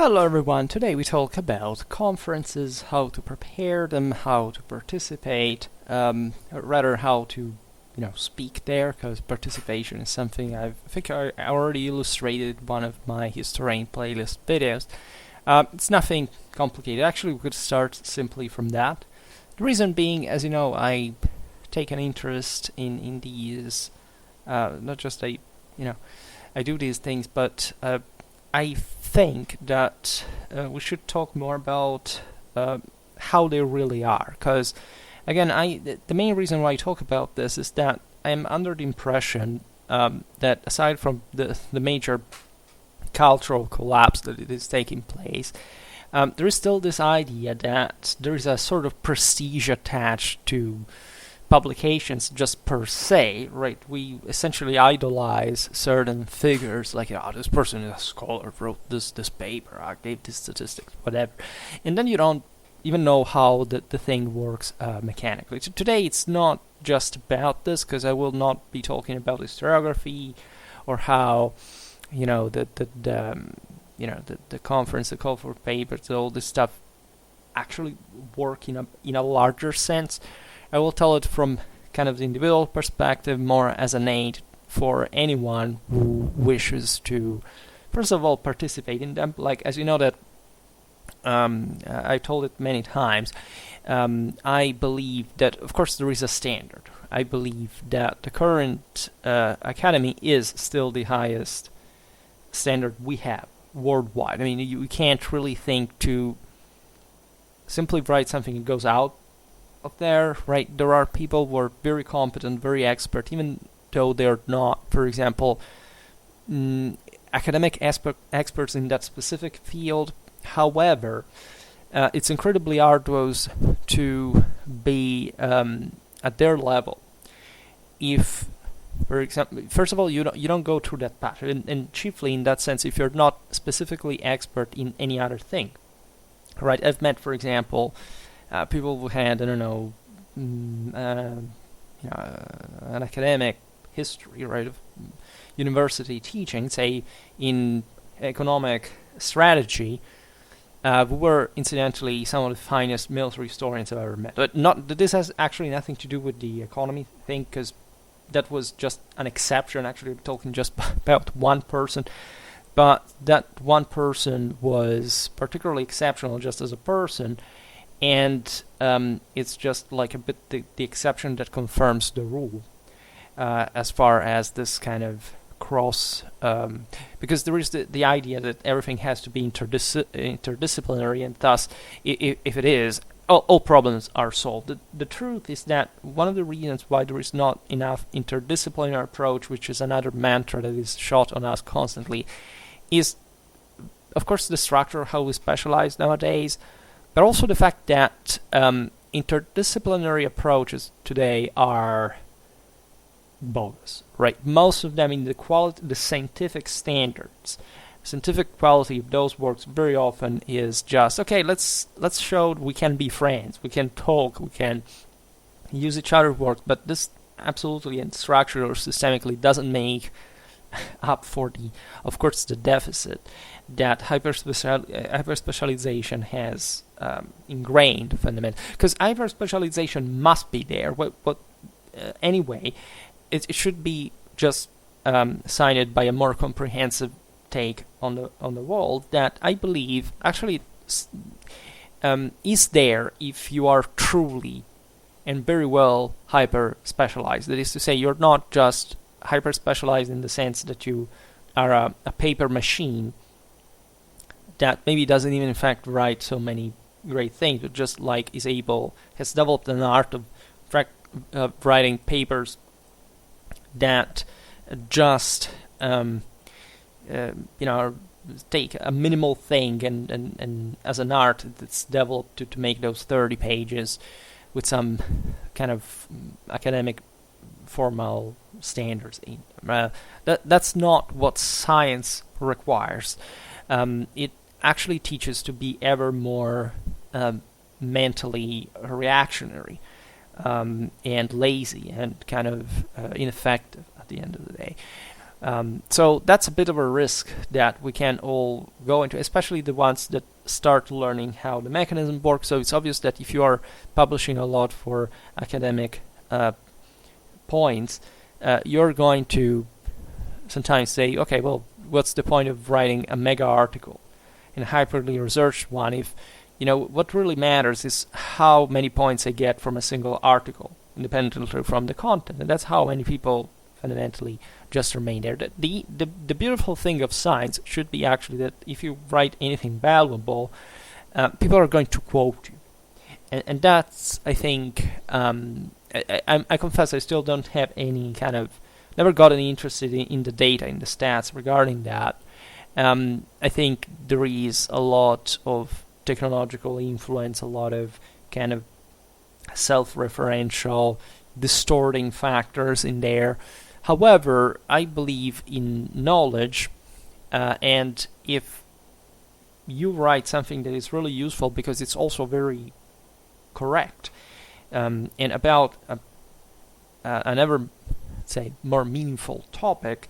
Hello everyone, today we talk about conferences, how to prepare them, how to participate, rather how to, speak there, because participation is something I think I already illustrated one of my historian playlist videos. It's nothing complicated, actually we could start simply from that. The reason being, as you know, I take an interest in these, not just I do these things, but I think that we should talk more about how they really are. Because, again, the main reason why I talk about this is that I am under the impression that aside from the major cultural collapse that it is taking place, there is still this idea that there is a sort of prestige attached to publications just per se, right? We essentially idolize certain figures, like, this person is a scholar, wrote this paper, I gave this statistics, whatever. And then you don't even know how the thing works mechanically. So today it's not just about this, because I will not be talking about historiography or how, the conference, the call for papers, all this stuff actually work in a larger sense. I will tell it from kind of the individual perspective, more as an aid for anyone who wishes to, first of all, participate in them. Like, as you know that, I told it many times, I believe that, of course, there is a standard. I believe that the current academy is still the highest standard we have worldwide. I mean, you can't really think to simply write something that goes out of there, right? There are people who are very competent, very expert, even though they're not, for example, academic experts in that specific field. However, it's incredibly arduous to be at their level. If, for example, first of all, you don't go through that path, and chiefly in that sense, if you're not specifically expert in any other thing, right? I've met, for example, people who had, an academic history, right, of university teaching, say, in economic strategy, who were, incidentally, some of the finest military historians I've ever met. But this has actually nothing to do with the economy thing, because that was just an exception. Actually, we're talking just about one person. But that one person was particularly exceptional just as a person, and it's just like a bit the exception that confirms the rule as far as this kind of cross, because there is the idea that everything has to be interdisciplinary, and thus, if it is, all problems are solved. The truth is that one of the reasons why there is not enough interdisciplinary approach, which is another mantra that is shot on us constantly, is, of course, the structure, how we specialize nowadays, but also the fact that interdisciplinary approaches today are bogus, right? Most of them in the scientific standards, scientific quality of those works very often is just, okay, let's show we can be friends, we can talk, we can use each other's work, but this absolutely and structurally or systemically doesn't make up for the deficit that hyperspecialization has ingrained fundamentally. Because hyperspecialization must be there. Anyway, it should be just signed by a more comprehensive take on the world that I believe actually is there if you are truly and very well hyper-specialized. That is to say, you're not just hyper-specialized in the sense that you are a paper machine that maybe doesn't even in fact write so many great things, but just like has developed an art of writing papers that just take a minimal thing and as an art that's developed to make those 30 pages with some kind of academic formal standards. That's not what science requires. It actually teaches to be ever more mentally reactionary and lazy and kind of ineffective at the end of the day. So that's a bit of a risk that we can all go into, especially the ones that start learning how the mechanism works. So it's obvious that if you are publishing a lot for academic points, you're going to sometimes say, okay, well, what's the point of writing a mega article in a hyperly researched one if, what really matters is how many points I get from a single article, independently from the content. And that's how many people fundamentally just remain there. The beautiful thing of science should be actually that if you write anything valuable, people are going to quote you. And that's, I think, I confess I still don't have any kind of, never got any interested in the data, in the stats regarding that. I think there is a lot of technological influence, a lot of kind of self-referential, distorting factors in there. However, I believe in knowledge, and if you write something that is really useful because it's also very correct, and about another, say, more meaningful topic,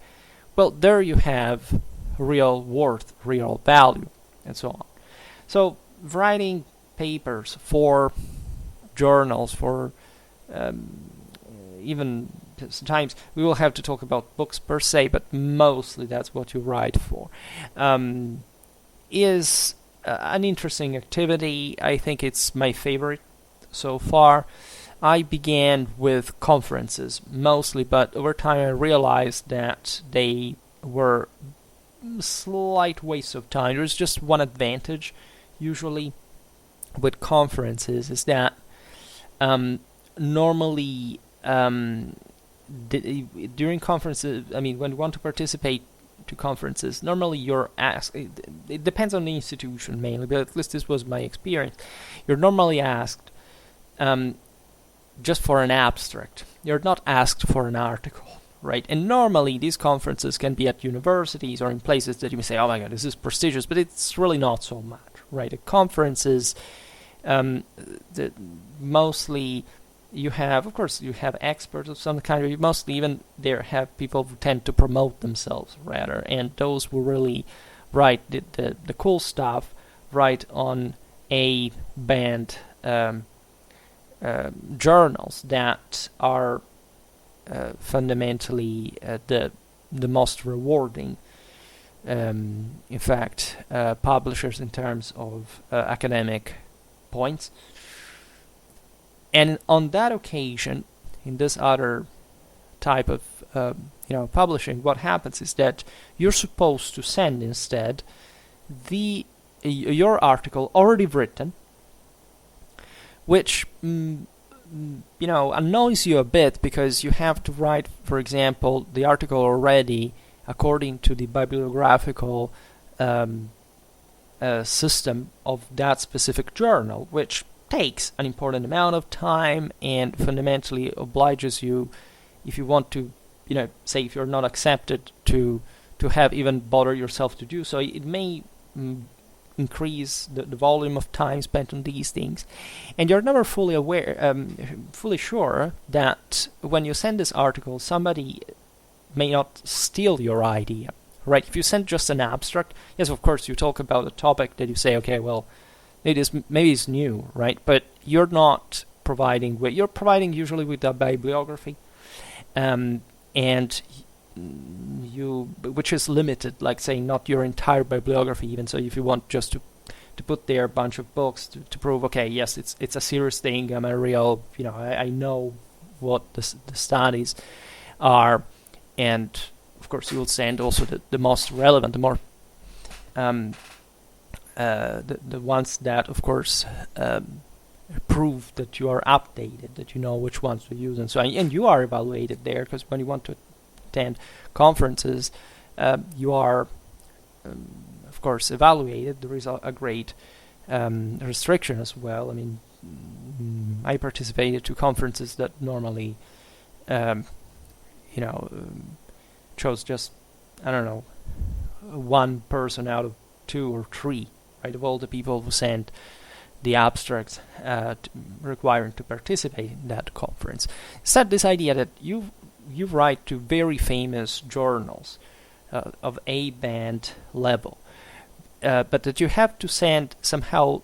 well, there you have real worth, real value, and so on. So writing papers for journals, for even sometimes we will have to talk about books per se, but mostly that's what you write for, is an interesting activity. I think it's my favorite so far. I began with conferences mostly, but over time I realized that they were slight waste of time. There's just one advantage usually with conferences is that normally during conferences, I mean, when you want to participate to conferences, normally you're asked, it depends on the institution mainly, but at least this was my experience, you're normally asked just for an abstract. You're not asked for an article, right? And normally these conferences can be at universities or in places that you may say, oh my god, this is prestigious, but it's really not so much, right? At conferences, mostly you have, of course, you have experts of some kind, or you mostly even there have people who tend to promote themselves rather, and those who really write the cool stuff, write on a band journals that are fundamentally the most rewarding, in fact, publishers in terms of academic points. And on that occasion, in this other type of publishing, what happens is that you're supposed to send instead your article already written, which annoys you a bit because you have to write, for example, the article already according to the bibliographical system of that specific journal, which takes an important amount of time and fundamentally obliges you, if you want to, say if you're not accepted, to have even bother yourself to do so. It may increase the volume of time spent on these things, and you're never fully aware, fully sure that when you send this article, somebody may not steal your idea, right? If you send just an abstract, yes, of course, you talk about a topic that you say, okay, well, maybe it's new, right? But you're not providing you're providing usually with a bibliography, and which is limited, like saying not your entire bibliography even. So if you want just to put there a bunch of books to prove, okay, yes, it's a serious thing, I'm a real, I know what the studies are, and of course you will send also the most relevant, the more the ones that, of course, prove that you are updated, that you know which ones to use, and so on. And you are evaluated there, because when you want to attend conferences, you are, of course, evaluated. There is a great restriction as well. I mean, I participated to conferences that normally, chose just, I don't know, one person out of 2 or 3, right, of all the people who sent the abstracts requiring to participate in that conference. Set this idea that you write to very famous journals, of A band level, but that you have to send somehow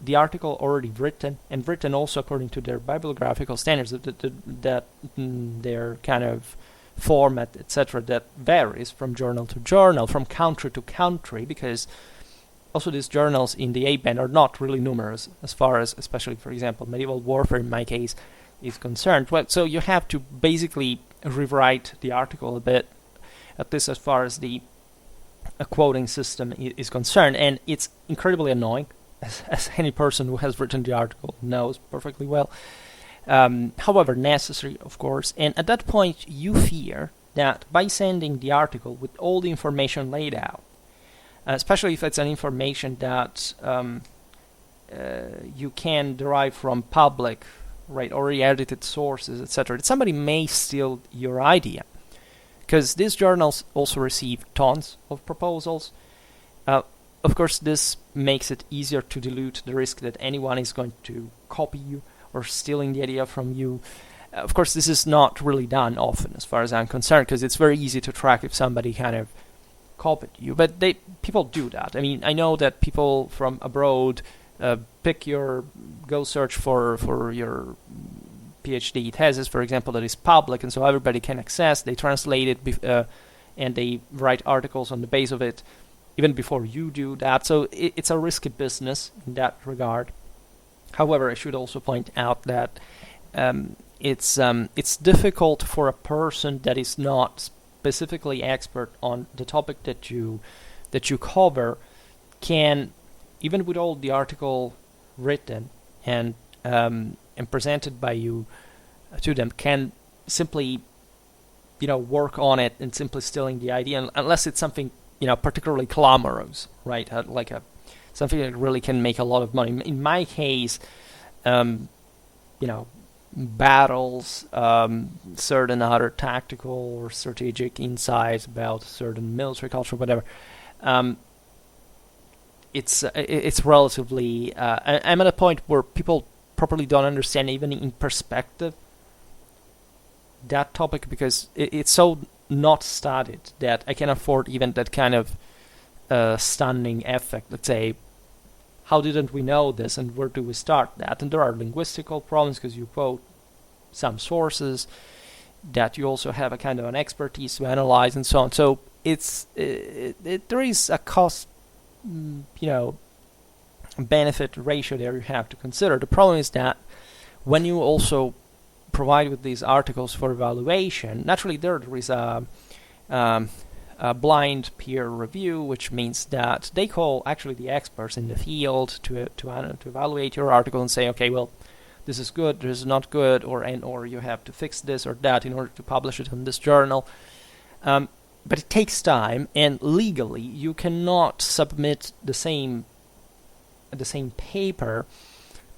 the article already written, and written also according to their bibliographical standards, that their kind of format, etc., that varies from journal to journal, from country to country, because also these journals in the A band are not really numerous as far as, especially for example, medieval warfare in my case is concerned. Well, so you have to basically rewrite the article a bit, at least as far as the quoting system is concerned, and it's incredibly annoying, as any person who has written the article knows perfectly well. However, necessary, of course, and at that point you fear that by sending the article with all the information laid out, especially if it's an information that you can derive from public, right, already edited sources, etc., that somebody may steal your idea. Because these journals also receive tons of proposals. Of course, this makes it easier to dilute the risk that anyone is going to copy you or stealing the idea from you. Of course, this is not really done often, as far as I'm concerned, because it's very easy to track if somebody kind of copied you. But people do that. I mean, I know that people from abroad go search for your PhD thesis, for example, that is public, and so everybody can access. They translate it, and they write articles on the base of it, even before you do that. So it's a risky business in that regard. However, I should also point out that it's difficult for a person that is not specifically expert on the topic that you cover, can, even with all the article written and presented by you to them, can simply work on it and simply stealing the idea, unless it's something particularly glamorous, right? Something that really can make a lot of money. In my case, battles, certain other tactical or strategic insights about certain military culture, whatever. It's relatively. I'm at a point where people properly don't understand, even in perspective, that topic, because it's so not studied that I can afford even that kind of stunning effect. Let's say, how didn't we know this, and where do we start that? And there are linguistical problems because you quote some sources that you also have a kind of an expertise to analyze and so on. So there is a cost, benefit ratio there you have to consider. The problem is that when you also provide with these articles for evaluation, naturally there is a blind peer review, which means that they call actually the experts in the field to evaluate your article and say, okay, well, this is good, this is not good, or you have to fix this or that in order to publish it in this journal. But it takes time, and legally you cannot submit the same paper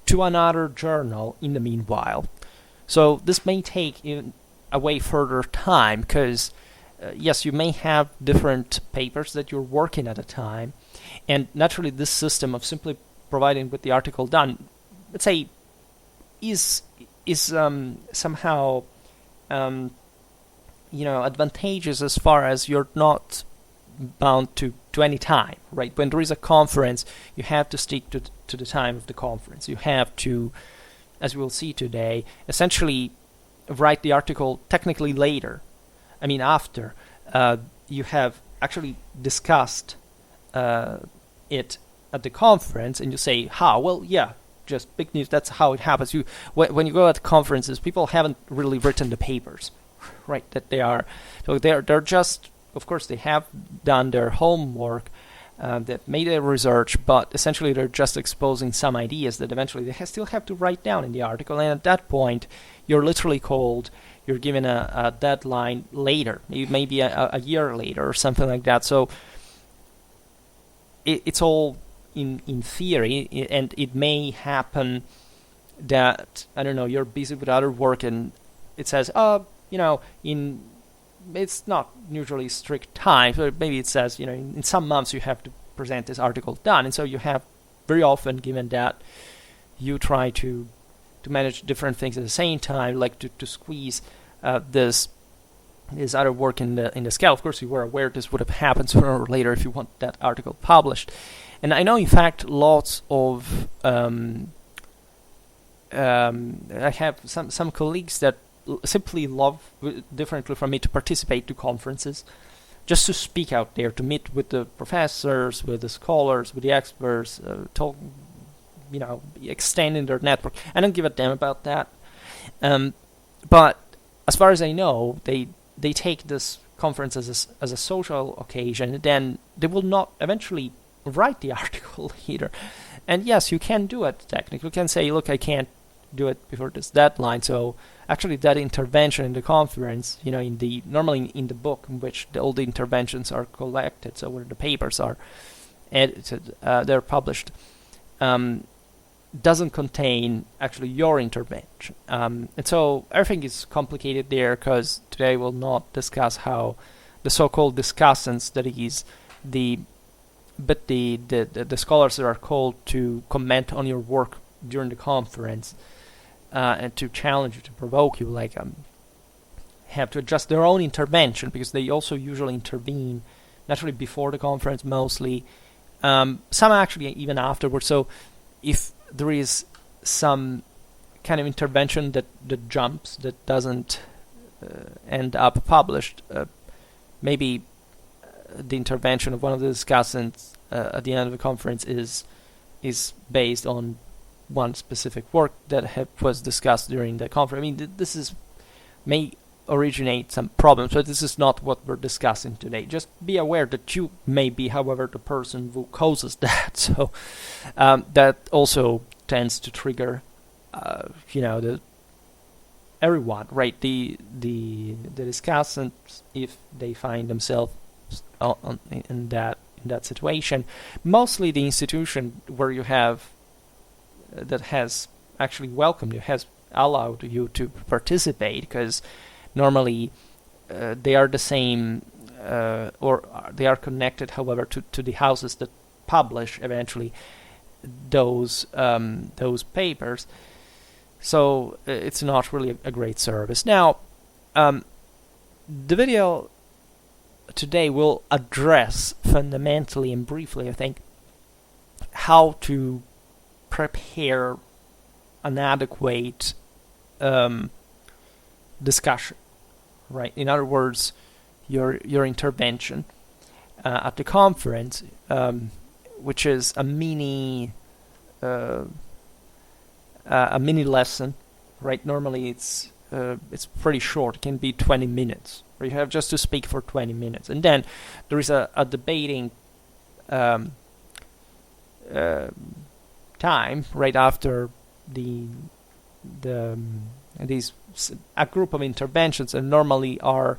to another journal in the meanwhile. So this may take a way further time, because yes, you may have different papers that you're working at a time, and naturally this system of simply providing with the article done, let's say, is somehow advantageous as far as you're not bound to any time, right? When there is a conference, you have to stick to the time of the conference. You have to, as we will see today, essentially write the article technically later. I mean, after you have actually discussed it at the conference, and you say, how? Well, yeah, just big news, that's how it happens. When you go at conferences, people haven't really written the papers, right, that they are. So they're just, of course, they have done their homework, they've made their research, but essentially they're just exposing some ideas that eventually they still have to write down in the article, and at that point, you're literally called, you're given a deadline later, maybe a year later or something like that. So it's all in theory, and it may happen that, I don't know, you're busy with other work and it says, it's not usually strict time, so maybe it says, in some months you have to present this article done, and so you have very often, given that you try to manage different things at the same time, like to squeeze this his other work in the scale. Of course, you were aware this would have happened sooner or later if you want that article published. And I know, in fact, lots of I have some colleagues that simply love, differently from me, to participate to conferences, just to speak out there, to meet with the professors, with the scholars, with the experts, talk, extending their network. I don't give a damn about that. But as far as I know, they take this conference as a social occasion, and then they will not eventually write the article either. And yes, you can do it technically. You can say, look, I can't do it before this deadline. So actually that intervention in the conference, normally in the book in which all the interventions are collected, so where the papers are edited, they're published, doesn't contain actually your intervention. And so everything is complicated there, because today we'll not discuss how the so-called discussants, that is, the scholars that are called to comment on your work during the conference, and to challenge you, to provoke you, have to adjust their own intervention, because they also usually intervene naturally before the conference, mostly. Some actually even afterwards. So if there is some kind of intervention that jumps, that doesn't end up published, maybe the intervention of one of the discussants at the end of the conference is based on one specific work that was discussed during the conference. I mean, this may originate some problems, but this is not what we're discussing today. Just be aware that you may be, however, the person who causes that. So that also tends to trigger, everyone, right? The discussants, if they find themselves in that situation, mostly the institution where you have that has actually welcomed you, has allowed you to participate, because normally they are the same, or they are connected, however, to the houses that publish eventually those papers. So it's not really a great service. Now, the video today will address fundamentally and briefly, I think, how to prepare an adequate discussion, right? In other words, your intervention at the conference, which is a mini lesson, right? Normally it's pretty short. It can be 20 minutes, where you have just to speak for 20 minutes, and then there is a debating time right after a group of interventions, and normally are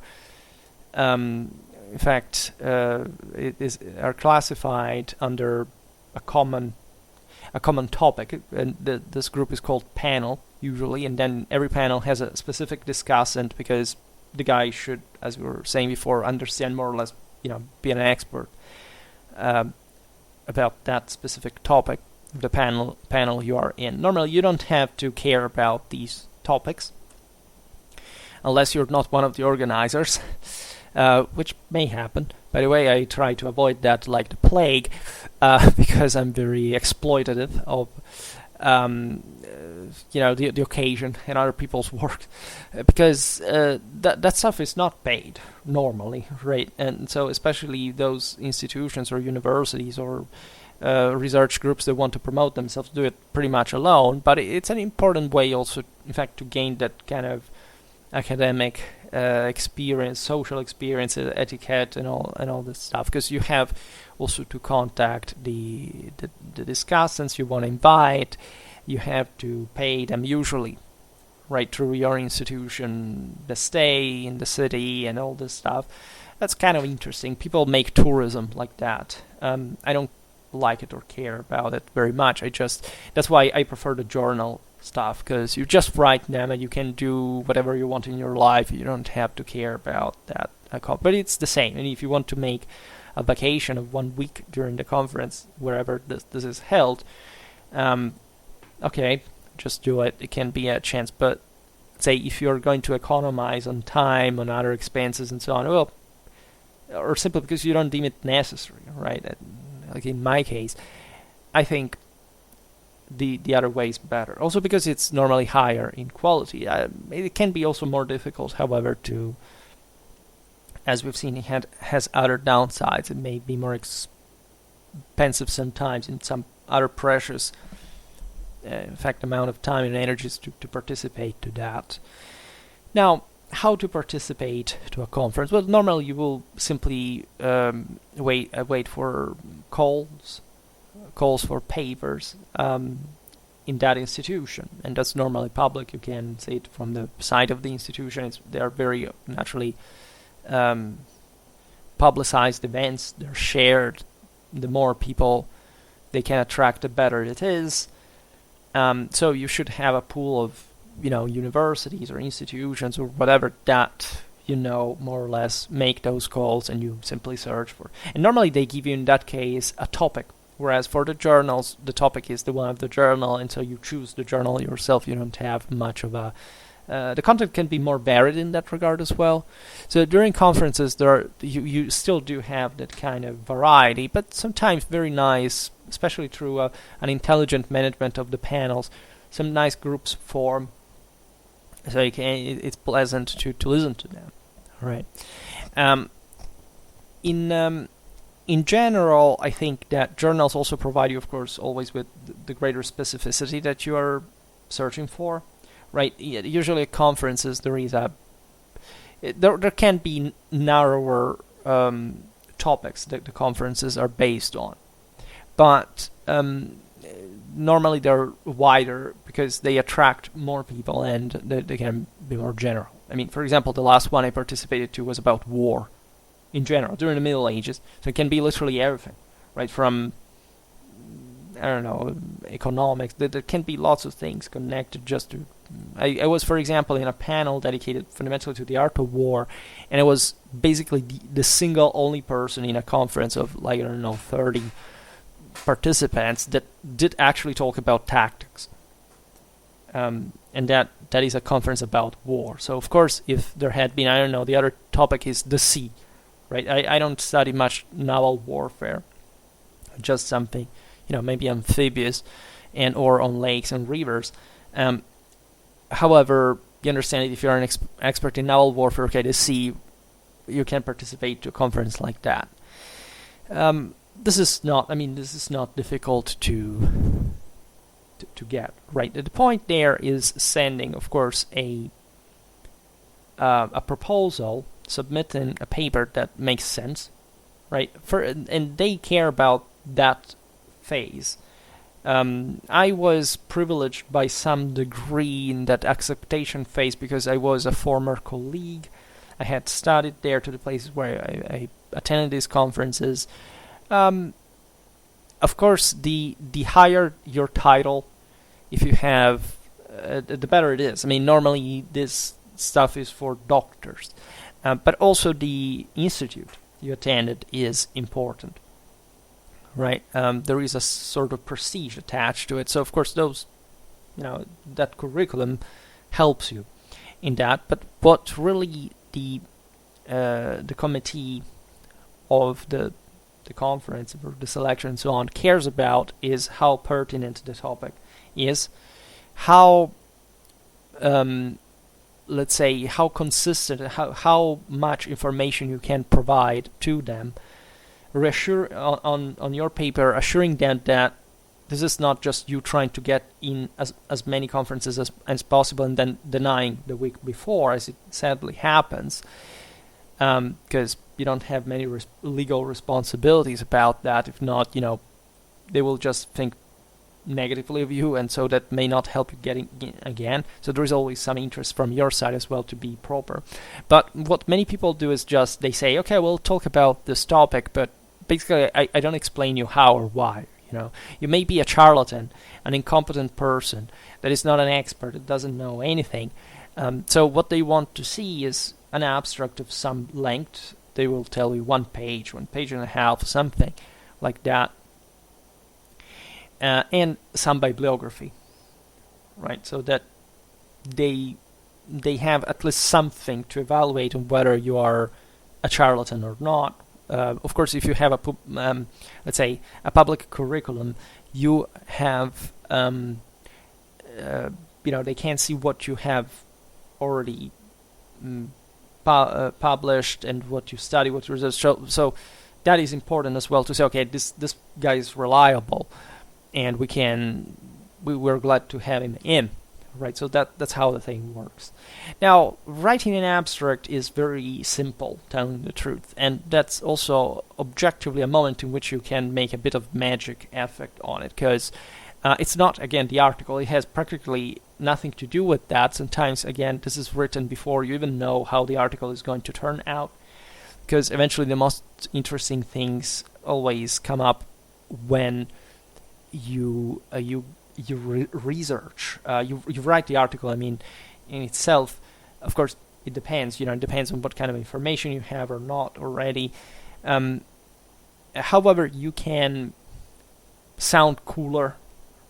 in fact are classified under a common topic, and this group is called panel usually, and then every panel has a specific discussant, because the guy should, as we were saying before, understand more or less, be an expert about that specific topic, the panel you are in. Normally you don't have to care about these topics unless you're not one of the organizers, which may happen. By the way, I try to avoid that like the plague, because I'm very exploitative of the occasion and other people's work, because that stuff is not paid normally, right? And so especially those institutions or universities or research groups that want to promote themselves do it pretty much alone, but it's an important way also, in fact, to gain that kind of academic experience, social experience, etiquette, and all this stuff, because you have also to contact the discussants you want to invite. You have to pay them usually, right, through your institution, the stay in the city, and all this stuff. That's kind of interesting. People make tourism like that. I don't like it or care about it very much. That's why I prefer the journal stuff, because you just write them and you can do whatever you want in your life. You don't have to care about that. But it's the same. And if you want to make a vacation of 1 week during the conference, wherever this is held, okay, just do it. It can be a chance. But say if you're going to economize on time, on other expenses, and so on, well, or simply because you don't deem it necessary, right? Like in my case, I think the other way is better. Also because it's normally higher in quality. It can be also more difficult, however, to, as we've seen, it has other downsides. It may be more expensive sometimes, and some other precious, in fact, amount of time and energies to participate to that. Now, how to participate to a conference? Well, normally you will simply wait for calls for papers in that institution, and that's normally public. You can see it from the site of the institution. They are very naturally publicized events. They're shared. The more people they can attract, the better it is. So you should have a pool of universities or institutions or whatever that more or less make those calls, and you simply search for. And normally they give you in that case a topic. Whereas for the journals, the topic is the one of the journal, and so you choose the journal yourself. You don't have much of a... the content can be more varied in that regard as well. So during conferences, you still do have that kind of variety, but sometimes very nice, especially through an intelligent management of the panels. Some nice groups form, so it's pleasant to listen to them. All right. In general, I think that journals also provide you, of course, always with the greater specificity that you are searching for, right? Usually at conferences, there can be narrower topics that the conferences are based on, but normally they're wider because they attract more people and they can be more general. I mean, for example, the last one I participated to was about war. In general, during the Middle Ages, so it can be literally everything, right? From, I don't know, economics. There can be lots of things connected just to... I was, for example, in a panel dedicated fundamentally to the art of war, and I was basically the single only person in a conference of, 30 participants that did actually talk about tactics. And that is a conference about war. So, of course, if there had been, the other topic is the sea. Right, I don't study much naval warfare, just something, maybe amphibious, or on lakes and rivers. However, you understand that if you're an expert in naval warfare, the sea, you can participate to a conference like that. This is not difficult to get. Right, the point there is sending, of course, a proposal. Submitting a paper that makes sense, right? And they care about that phase. I was privileged by some degree in that acceptation phase because I was a former colleague. I had studied there to the places where I attended these conferences. Of course, the higher your title, if you have, the better it is. I mean, normally this stuff is for doctors. But also the institute you attended is important, right? There is a sort of prestige attached to it. So, of course, that curriculum helps you in that. But what really the committee of the conference, or the selection and so on, cares about is how pertinent the topic is, how... let's say how consistent, how much information you can provide to them, reassure on your paper, assuring them that this is not just you trying to get in as many conferences as possible and then denying the week before, as it sadly happens, because you don't have many legal responsibilities about that. If not, they will just think negatively of you, and so that may not help you getting again. So there is always some interest from your side as well to be proper. But what many people do is just they say, okay, we'll talk about this topic, but basically I don't explain you how or why. You may be a charlatan, an incompetent person that is not an expert, that doesn't know anything. So what they want to see is an abstract of some length. They will tell you 1 page and a half, something like that. And some bibliography, right? So that they they have at least something to evaluate on whether you are a charlatan or not. Of course, if you have let's say, a public curriculum, you have, they can't see what you have already published and what you study, what results show. So that is important as well to say, okay, this guy is reliable, and we're glad to have him in. Right, so that's how the thing works. Now, writing an abstract is very simple, telling the truth, and that's also objectively a moment in which you can make a bit of magic effect on it, because it's not, again, the article. It has practically nothing to do with that. Sometimes, again, this is written before you even know how the article is going to turn out, because eventually the most interesting things always come up when you research, you write the article. I mean, in itself, of course, it depends. It depends on what kind of information you have or not already. However, you can sound cooler,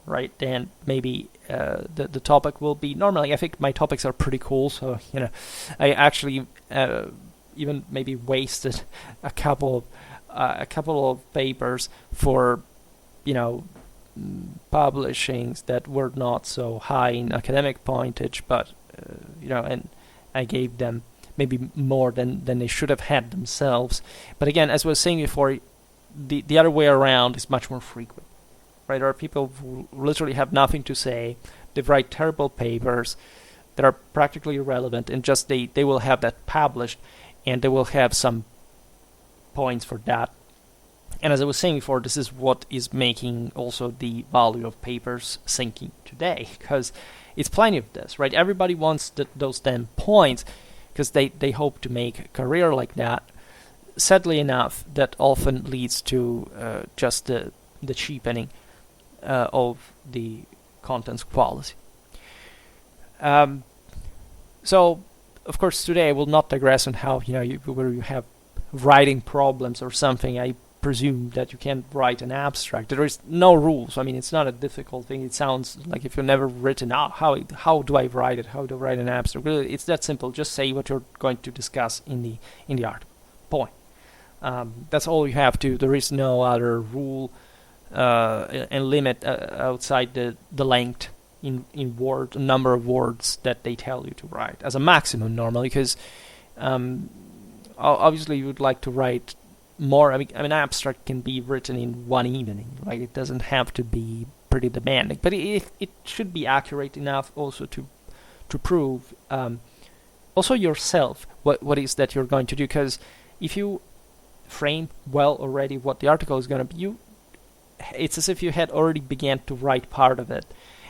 right? Than maybe the topic will be. Normally, I think my topics are pretty cool, so I actually even maybe wasted a couple of papers for publishings that were not so high in academic pointage, but and I gave them maybe more than they should have had themselves. But again, as I was saying before, the other way around is much more frequent, right? There are people who literally have nothing to say. They write terrible papers that are practically irrelevant, and just they will have that published, and they will have some points for that. And as I was saying before, this is what is making also the value of papers sinking today, because it's plenty of this, right? Everybody wants those 10 points because they hope to make a career like that. Sadly enough, that often leads to just the cheapening of the content's quality. So, of course, today I will not digress on how where you have writing problems or something. I presume that you can write an abstract. There is no rules. I mean, it's not a difficult thing. It sounds like if you've never written out how do I write it? How do I write an abstract? Really, it's that simple. Just say what you're going to discuss in the article. Point. That's all you have to. There is no other rule and limit outside the length in number of words that they tell you to write as a maximum normally, because obviously you would like to write more. I mean, abstract can be written in one evening, right? It doesn't have to be pretty demanding, but it should be accurate enough also to prove also yourself what is that you're going to do. Because if you frame well already what the article is going to be, it's as if you had already began to write part of it,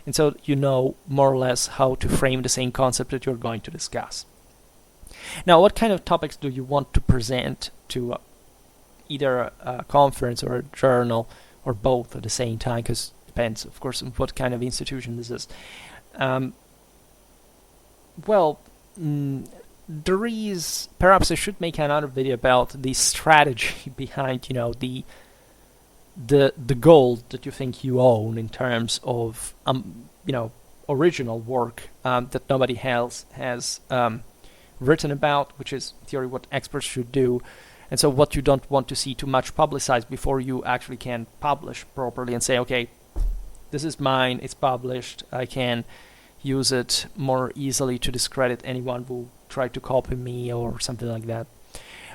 and so you know more or less how to frame the same concept that you're going to discuss. Now, what kind of topics do you want to present to either a conference or a journal, or both at the same time? Because it depends, of course, on what kind of institution this is. There is, perhaps I should make another video about the strategy behind, the goal that you think you own in terms of, original work that nobody else has written about, which is in theory what experts should do. And so what you don't want to see too much publicized before you actually can publish properly and say, okay, this is mine, it's published, I can use it more easily to discredit anyone who tried to copy me or something like that.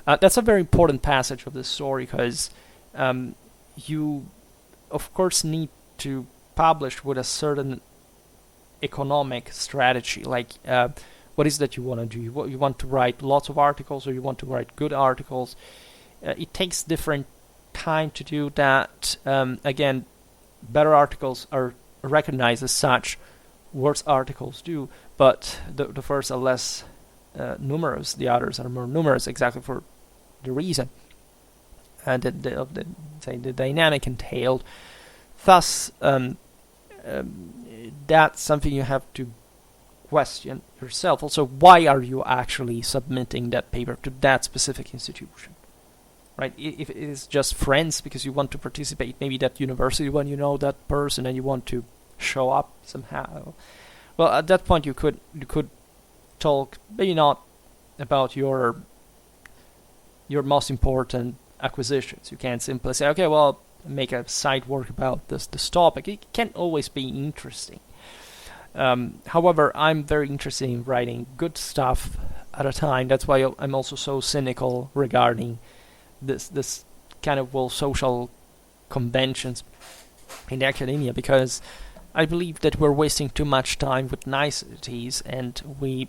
That's a very important passage of the story, because you, of course, need to publish with a certain economic strategy, like what is that you want to do? You want to write lots of articles, or you want to write good articles? It takes different time to do that. Again, better articles are recognized as such, worse articles do, but the first are less numerous, the others are more numerous, exactly for the reason the dynamic entailed. Thus, that's something you have to question yourself. Also, why are you actually submitting that paper to that specific institution? Right? If it is just friends because you want to participate, maybe that university when you know that person and you want to show up somehow, well, at that point you could talk maybe not about your most important acquisitions. You can't simply say, okay, well, make a side work about this topic. It can't always be interesting. However, I'm very interested in writing good stuff at a time. That's why I'm also so cynical regarding this kind of social conventions in academia, because I believe that we're wasting too much time with niceties, and we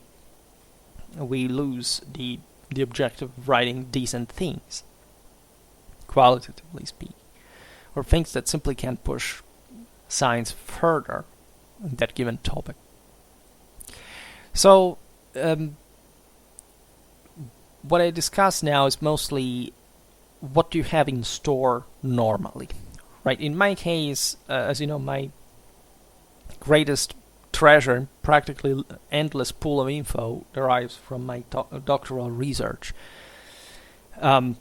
lose the objective of writing decent things, qualitatively speaking, or things that simply can't push science further in that given topic. So, what I discuss now is mostly what you have in store normally, right? In my case, as you know, my greatest treasure, practically endless pool of info, derives from my doctoral research. And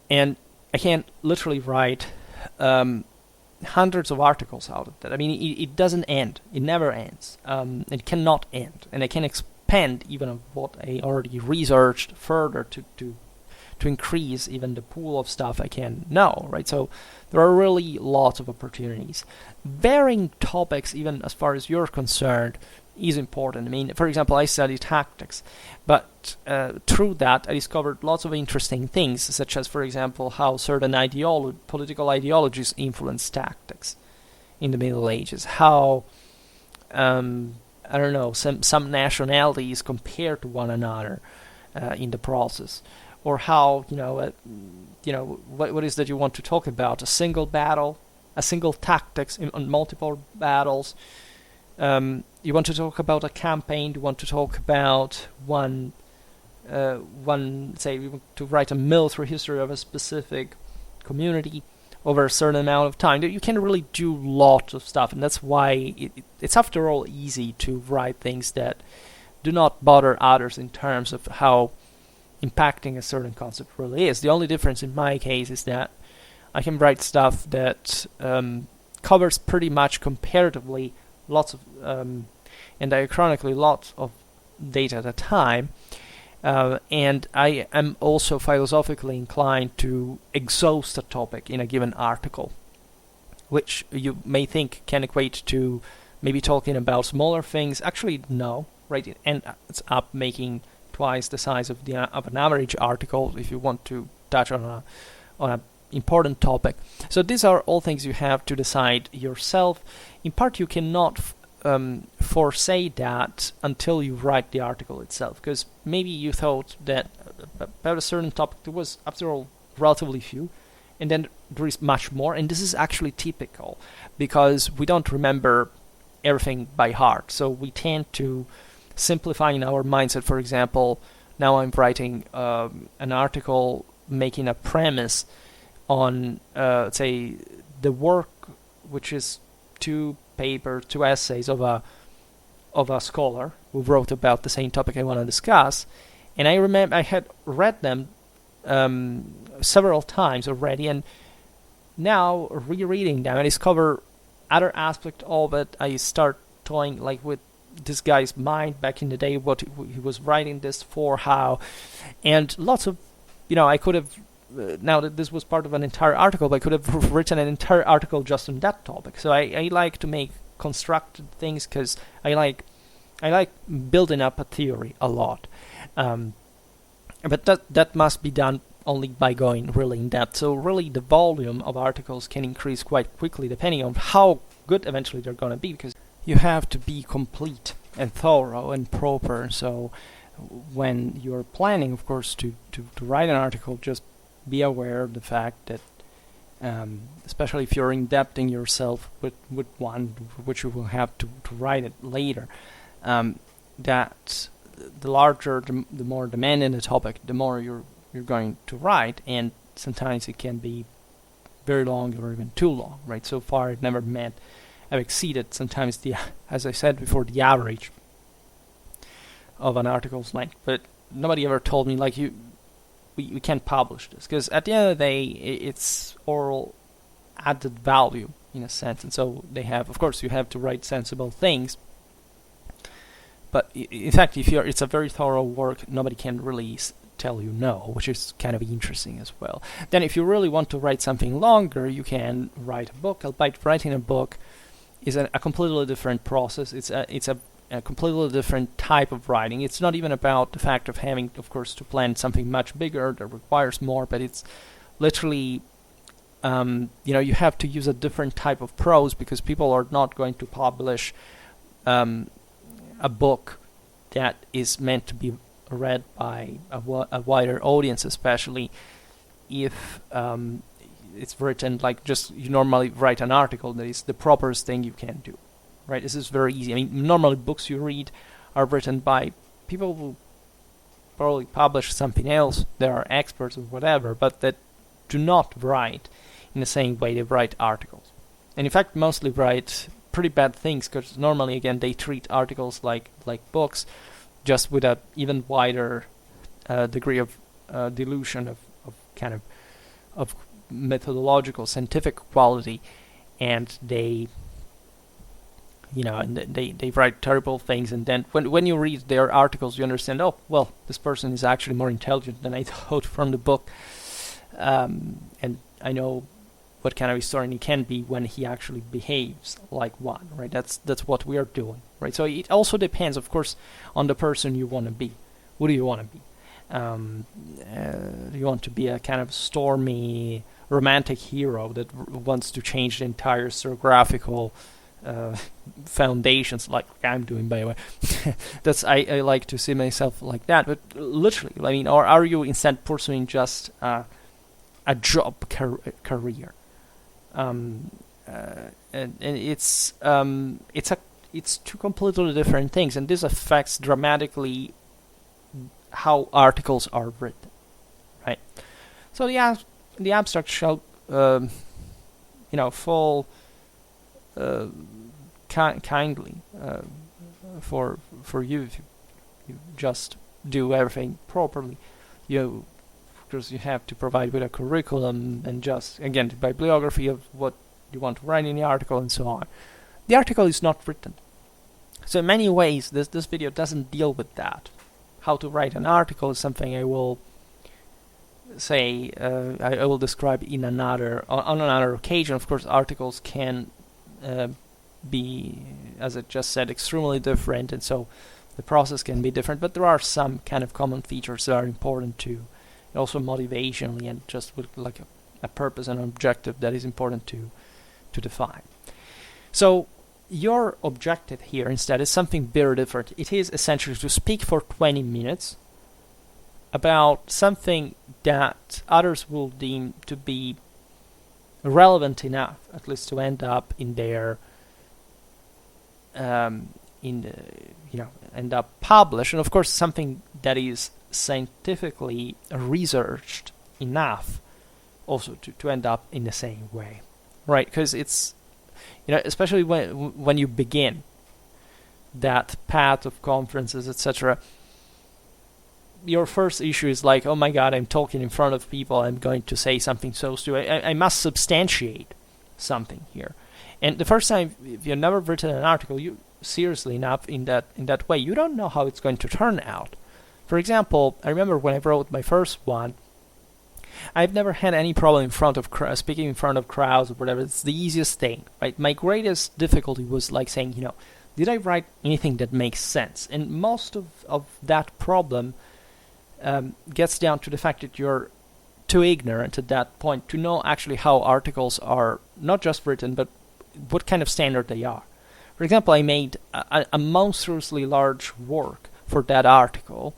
I can literally write hundreds of articles out of that. I mean, it doesn't end. It never ends. It cannot end. And I can expand even of what I already researched further to increase even the pool of stuff I can know, right? So there are really lots of opportunities. Varying topics, even as far as you're concerned, is important. I mean, for example, I study tactics, but through that I discovered lots of interesting things, such as, for example, how certain political ideologies influence tactics in the Middle Ages, how I don't know, some nationalities compare to one another in the process, or how what is that you want to talk about? A single battle, a single tactics on multiple battles. You want to talk about a campaign. You want to talk about one. Say, you want to write a military history of a specific community over a certain amount of time. You can really do lots of stuff, and that's why it's after all easy to write things that do not bother others in terms of how impacting a certain concept really is. The only difference in my case is that I can write stuff that covers pretty much comparatively lots of and diachronically lots of data at a time, and I am also philosophically inclined to exhaust a topic in a given article, which you may think can equate to maybe talking about smaller things. Actually, no, right? It ends up making twice the size of an average article if you want to touch on a important topic. So these are all things you have to decide yourself. In part, you cannot foresee that until you write the article itself, because maybe you thought that about a certain topic there was, after all, relatively few, and then there is much more, and this is actually typical, because we don't remember everything by heart, so we tend to simplify in our mindset. For example, now I'm writing an article making a premise on, say, the work, which is two essays of a scholar who wrote about the same topic I want to discuss, and I remember I had read them several times already, and now rereading them, I discover other aspect of it. I start toying like with this guy's mind back in the day, what he was writing this for, how, and lots of, I could have, now that this was part of an entire article, but I could have written an entire article just on that topic. So I like to make constructed things, because I like building up a theory a lot. But that must be done only by going really in depth. So really the volume of articles can increase quite quickly depending on how good eventually they're going to be, because you have to be complete and thorough and proper. So when you're planning, of course, to write an article, just be aware of the fact that, especially if you're indebting yourself with one, which you will have to write it later, that the larger, the more demanding the topic, the more you're going to write, and sometimes it can be very long or even too long, right? So far, I've exceeded sometimes as I said before, the average of an article's length, but nobody ever told me like we can't publish this, because at the end of the day, it's oral added value in a sense, and so they have, of course, you have to write sensible things, But in fact, if it's a very thorough work, nobody can really tell you no, which is kind of interesting as well. Then if you really want to write something longer, you can write a book. Albeit writing a book is a completely different process. It's a completely different type of writing. It's not even about the fact of having, of course, to plan something much bigger that requires more, but it's literally, you have to use a different type of prose, because people are not going to publish a book that is meant to be read by a wider audience, especially if it's written like just you normally write an article. That is the properest thing you can do, right? This is very easy. I mean, normally books you read are written by people who probably publish something else. They are experts or whatever, but that do not write in the same way they write articles. And in fact, mostly write pretty bad things, because normally, again, they treat articles like books, just with a even wider degree of dilution of kind of methodological scientific quality, and they they write terrible things, and then when you read their articles, you understand, oh well, this person is actually more intelligent than I thought from the book, and I know what kind of historian he can be when he actually behaves like one, right? That's what we are doing, right? So it also depends, of course, on the person you want to be. Who do you want to be? Do you want to be a kind of stormy, romantic hero that wants to change the entire historiographical foundations, like I'm doing, by the way? That's I like to see myself like that, but literally, I mean, or are you instead pursuing just a job career? And it's two completely different things, and this affects dramatically how articles are written, right? So the abstract shall fall kindly for you if you just do everything properly. Because you have to provide with a curriculum and just, again, the bibliography of what you want to write in the article and so on. The article is not written. So in many ways, this video doesn't deal with that. How to write an article is something I will say, I will describe on another occasion. Of course, articles can be, as I just said, extremely different, and so the process can be different, but there are some kind of common features that are important too. Also motivationally, and just with like a purpose and an objective that is important to define. So your objective here instead is something very different. It is essentially to speak for 20 minutes about something that others will deem to be relevant enough, at least to end up in their end up published, and of course something that is scientifically researched enough also to end up in the same way, right? Because it's, especially when you begin that path of conferences, etc., your first issue is like, oh my god, I'm talking in front of people, I'm going to say something so stupid, I must substantiate something here. And the first time, if you've never written an article, you seriously enough in that way, you don't know how it's going to turn out. For example, I remember when I wrote my first one, I've never had any problem in front of speaking in front of crowds or whatever. It's the easiest thing, right? My greatest difficulty was like saying, did I write anything that makes sense? And most of that problem gets down to the fact that you're too ignorant at that point to know actually how articles are not just written, but what kind of standard they are. For example, I made a monstrously large work for that article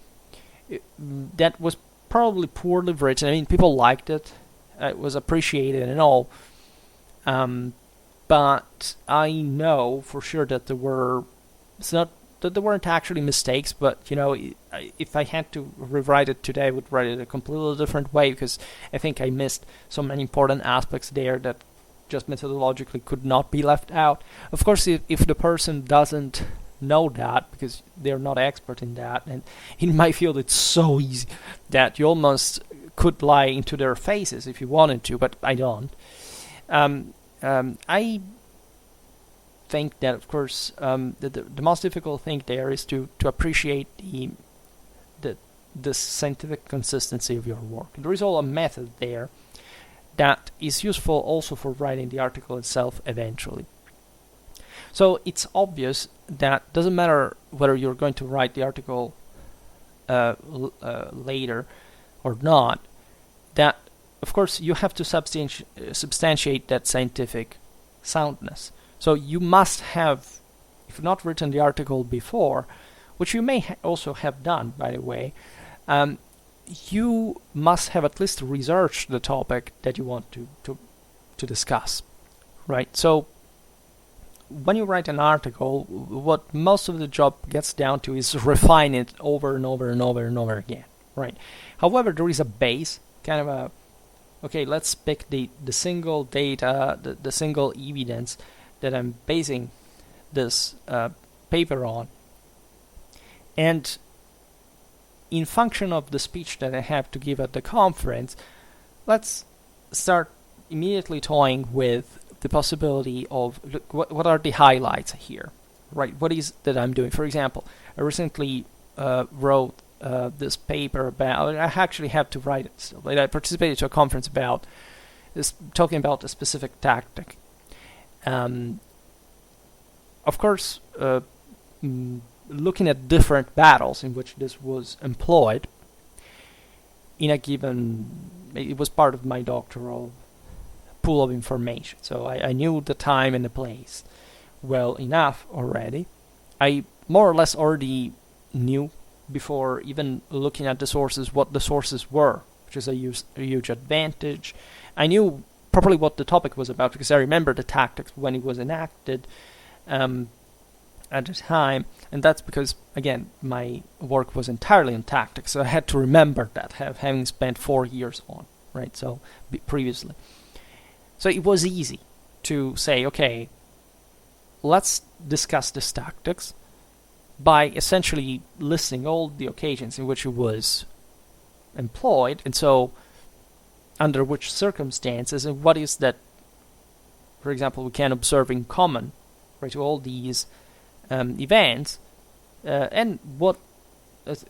that was probably poorly written. I mean, people liked it. It was appreciated and all. But I know for sure that there weren't actually mistakes, but, if I had to rewrite it today, I would write it a completely different way, because I think I missed so many important aspects there that just methodologically could not be left out. Of course, if the person doesn't know that, because they're not expert in that, and in my field it's so easy that you almost could lie into their faces if you wanted to, but I don't. I think that, of course, the most difficult thing there is to appreciate the scientific consistency of your work. There is all a method there that is useful also for writing the article itself eventually. So it's obvious that doesn't matter whether you're going to write the article later or not, that of course you have to substantiate that scientific soundness. So you must have, if not written the article before, which you may also have done, by the way, you must have at least researched the topic that you want to discuss, right? So when you write an article, what most of the job gets down to is refine it over and over and over and over again, right? However, there is a base, kind of a, okay, let's pick the single data, the single evidence that I'm basing this paper on. And in function of the speech that I have to give at the conference, let's start immediately toying with the possibility of what are the highlights here, right? What is that I'm doing? For example, I recently wrote this paper about, I actually have to write it still, but I participated to a conference about this, talking about a specific tactic. Of course, looking at different battles in which this was employed in a given, it was part of my doctoral pool of information. So I knew the time and the place well enough already. I more or less already knew before even looking at the sources what the sources were, which is a huge advantage. I knew properly what the topic was about because I remember the tactics when it was enacted at the time, and that's because, again, my work was entirely on tactics, so I had to remember that, having spent 4 years on, right, so previously. So it was easy to say, okay, let's discuss this tactics by essentially listing all the occasions in which it was employed, and so under which circumstances, and what is that, for example, we can observe in common, right, to all these events, and what,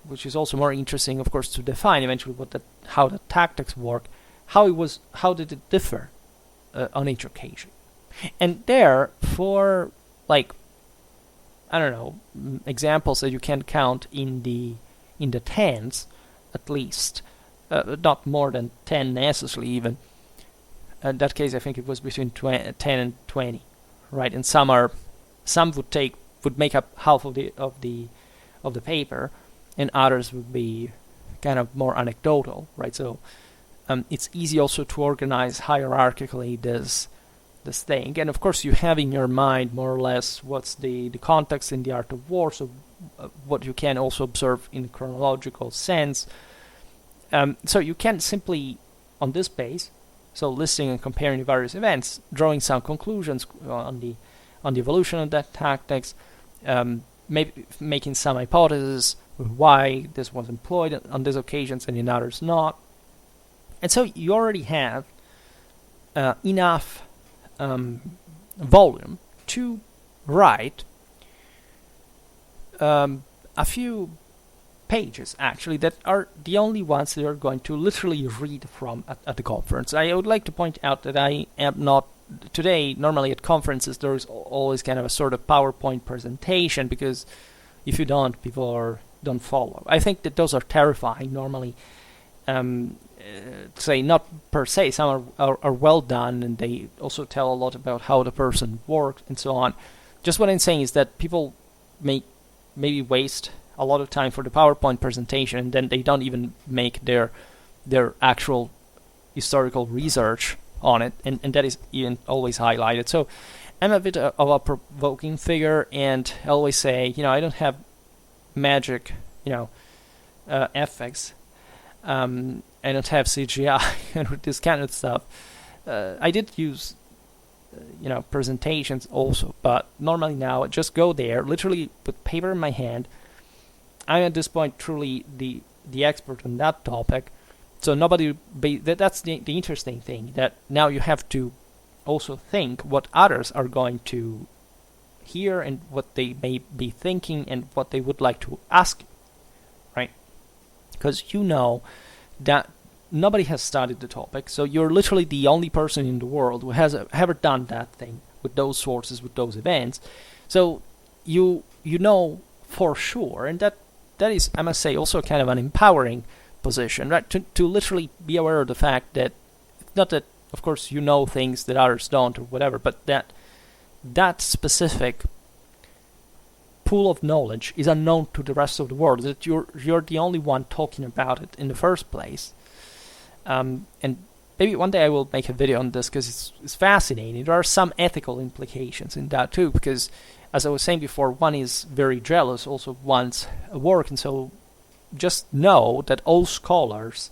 which is also more interesting, of course, to define eventually how the tactics work, how did it differ on each occasion. And there, for like, I don't know, examples that you can count in the tens, at least, not more than 10 necessarily even. In that case, I think it was between 10 and 20, right? And some would make up half of the paper, and others would be kind of more anecdotal, right? So it's easy also to organize hierarchically this thing, and of course you have in your mind more or less what's the context in the art of war, so what you can also observe in a chronological sense. So you can simply, on this base, so listing and comparing the various events, drawing some conclusions on the evolution of that tactics, maybe making some hypotheses why this was employed on these occasions and in others not. And so you already have enough volume to write a few pages, actually, that are the only ones that you're going to literally read from at the conference. I would like to point out that I am not today, normally at conferences, there is always kind of a sort of PowerPoint presentation, because if you don't, people don't follow. I think that those are terrifying normally. Say, not per se, some are well done, and they also tell a lot about how the person worked and so on. Just what I'm saying is that people maybe waste a lot of time for the PowerPoint presentation, and then they don't even make their actual historical research on it, and that is even always highlighted. So I'm a bit of a provoking figure, and I always say, I don't have magic, effects. I don't have CGI and this kind of stuff. I did use, presentations also, but normally now I just go there, literally with paper in my hand. I'm at this point truly the expert on that topic. So that's the interesting thing, that now you have to also think what others are going to hear and what they may be thinking and what they would like to ask you, right? Because you know that nobody has studied the topic, so you're literally the only person in the world who has ever done that thing with those sources, with those events. So you know for sure, and that is, I must say, also kind of an empowering position, right? To literally be aware of the fact that, not that, of course, you know things that others don't or whatever, but that specific pool of knowledge is unknown to the rest of the world, that you're the only one talking about it in the first place. And maybe one day I will make a video on this, because it's fascinating. There are some ethical implications in that too, because, as I was saying before, one is very jealous also of one's work, and so just know that all scholars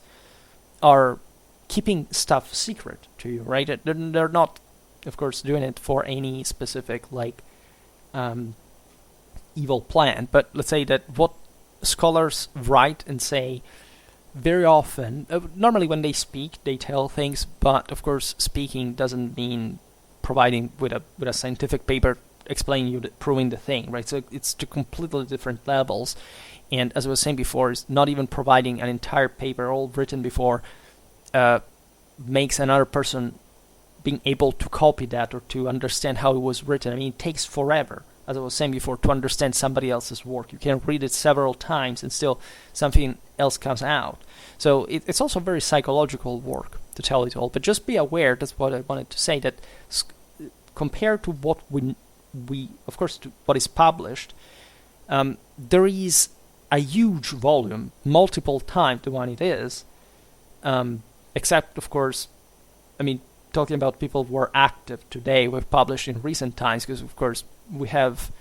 are keeping stuff secret to you, right? They're not, of course, doing it for any specific, evil plan, but let's say that what scholars write and say very often, normally when they speak, they tell things, but of course, speaking doesn't mean providing with a scientific paper explaining you, proving the thing, right? So it's to completely different levels. And as I was saying before, it's not even providing an entire paper all written before makes another person being able to copy that or to understand how it was written. I mean, it takes forever, as I was saying before, to understand somebody else's work. You can read it several times and still something else comes out. So it's also very psychological work, to tell it all. But just be aware, that's what I wanted to say, that compared to what we of course, to what is published, there is a huge volume, multiple times the one it is, except, of course, I mean, talking about people who are active today, we've published in recent times, because, of course, we have,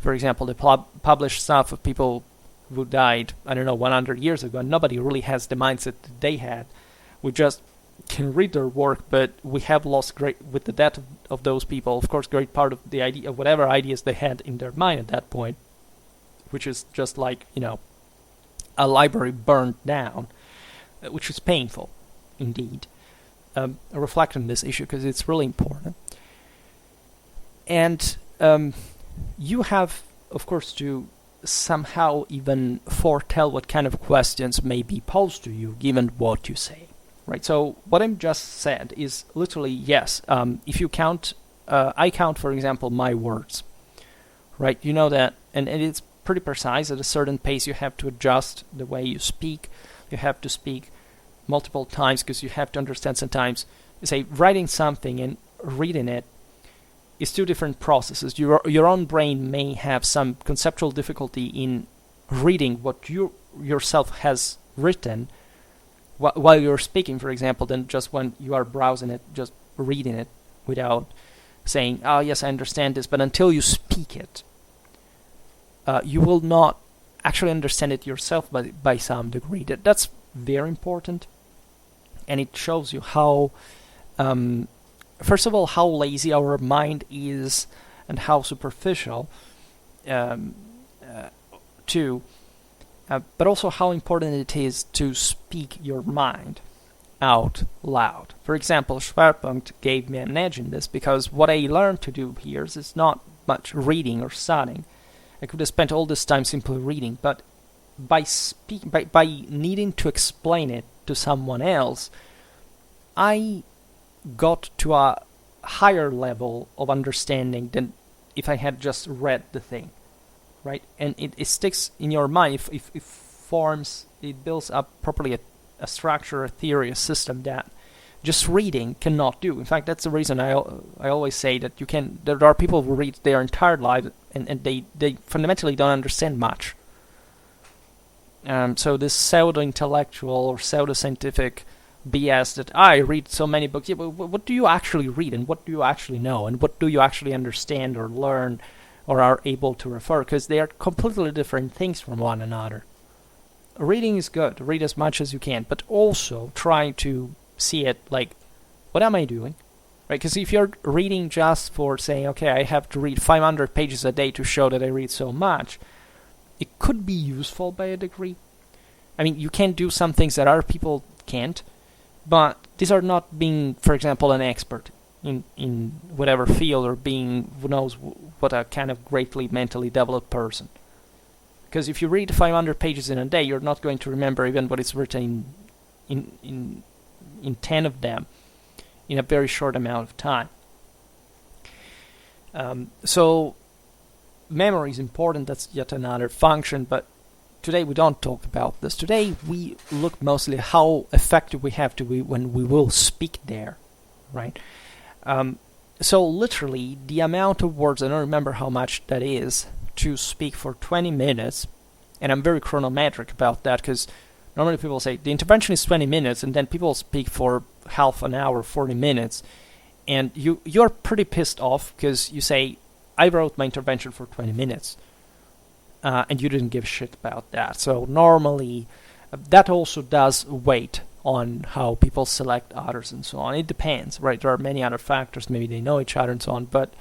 for example, the published stuff of people who died, 100 years ago, and nobody really has the mindset that they had. We just can read their work, but we have lost with the death of those people, of course, great part of the idea of whatever ideas they had in their mind at that point, which is just like, a library burned down, which is painful, indeed. Reflect on this issue, because it's really important. And you have, of course, to somehow even foretell what kind of questions may be posed to you, given what you say. Right, so what I've just said is literally, yes, if you count, I count, for example, my words, right? You know that, and it's pretty precise. At a certain pace, you have to adjust the way you speak. You have to speak multiple times, because you have to understand sometimes, say, writing something and reading it is two different processes. Your own brain may have some conceptual difficulty in reading what you yourself has written, while you're speaking, for example, than just when you are browsing it, just reading it without saying, oh, yes, I understand this. But until you speak it, you will not actually understand it yourself by some degree. That's very important. And it shows you how, first of all, how lazy our mind is and how superficial, too. But also how important it is to speak your mind out loud. For example, Schwerpunkt gave me an edge in this, because what I learned to do here is not much reading or studying. I could have spent all this time simply reading, but by needing to explain it to someone else, I got to a higher level of understanding than if I had just read the thing. Right, and it sticks in your mind. If it builds up properly a structure, a theory, a system that just reading cannot do. In fact, that's the reason I always say that there are people who read their entire life and they fundamentally don't understand much. So this pseudo-intellectual or pseudo-scientific BS that I read so many books. Yeah, but what do you actually read, and what do you actually know, and what do you actually understand or learn or are able to refer? Because they are completely different things from one another. Reading is good. Read as much as you can, but also try to see it like, what am I doing? Right? Because if you're reading just for saying, okay, I have to read 500 pages a day to show that I read so much, it could be useful by a degree. I mean, you can do some things that other people can't, but these are not being, for example, an expert in whatever field or being who knows what a kind of greatly mentally developed person. Because if you read 500 pages in a day, you're not going to remember even what is written in 10 of them in a very short amount of time. So memory is important. That's yet another function, but today we don't talk about this. Today we look mostly how effective we have to be when we will speak there, right? So literally the amount of words, I don't remember how much that is, to speak for 20 minutes, and I'm very chronometric about that, because normally people say the intervention is 20 minutes, and then people speak for half an hour, 40 minutes, and you're pretty pissed off because you say, I wrote my intervention for 20 minutes, and you didn't give a shit about that. So normally, that also does weight on how people select others and so on. It depends, right? There are many other factors. Maybe they know each other and so on, but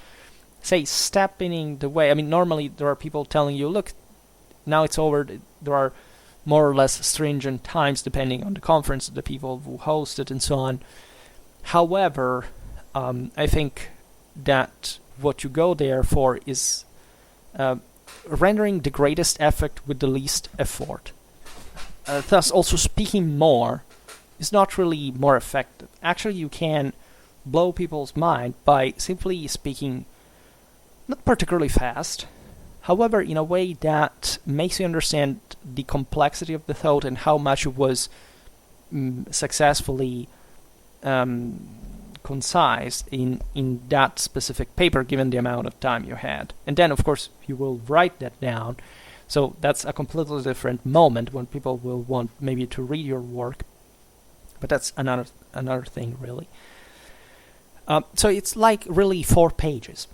say stepping the way. I mean, normally there are people telling you, look, now it's over. There are more or less stringent times depending on the conference, the people who host it and so on. However, I think that what you go there for is rendering the greatest effect with the least effort. Thus, also speaking more is not really more effective. Actually, you can blow people's mind by simply speaking not particularly fast, however, in a way that makes you understand the complexity of the thought and how much it was successfully concise in that specific paper, given the amount of time you had. And then, of course, you will write that down. So that's a completely different moment when people will want maybe to read your work. But that's another thing, really. So it's like really 4 pages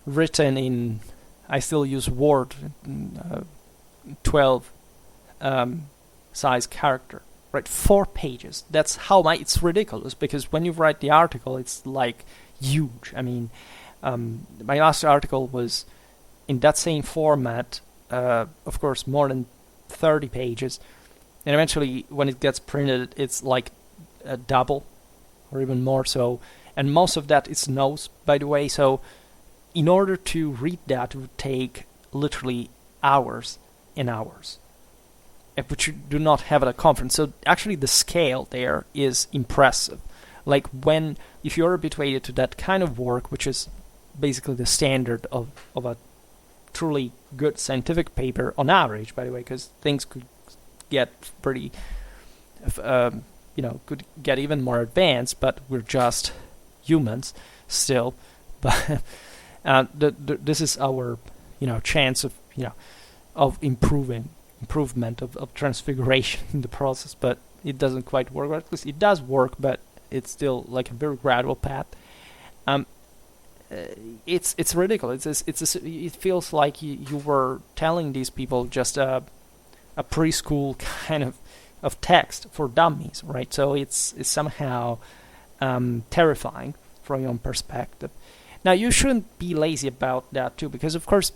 written in, I still use Word, 12 size character, right? 4 pages. That's how it's ridiculous, because when you write the article, it's like huge. I mean, my last article was in that same format, of course, more than 30 pages. And eventually, when it gets printed, it's like a double or even more so. And most of that is notes, by the way. So in order to read that, it would take literally hours and hours, which you do not have at a conference. So actually the scale there is impressive. Like if you're habituated to that kind of work, which is basically the standard of a truly good scientific paper on average, by the way, because things could get pretty, could get even more advanced, but we're just humans still. But this is our, chance of improvement of transfiguration in the process. But it doesn't quite work. Or at least it does work, but it's still like a very gradual path. It's ridiculous. It feels like you were telling these people just a preschool kind of text for dummies, right? So it's somehow terrifying from your own perspective. Now, you shouldn't be lazy about that too, because of course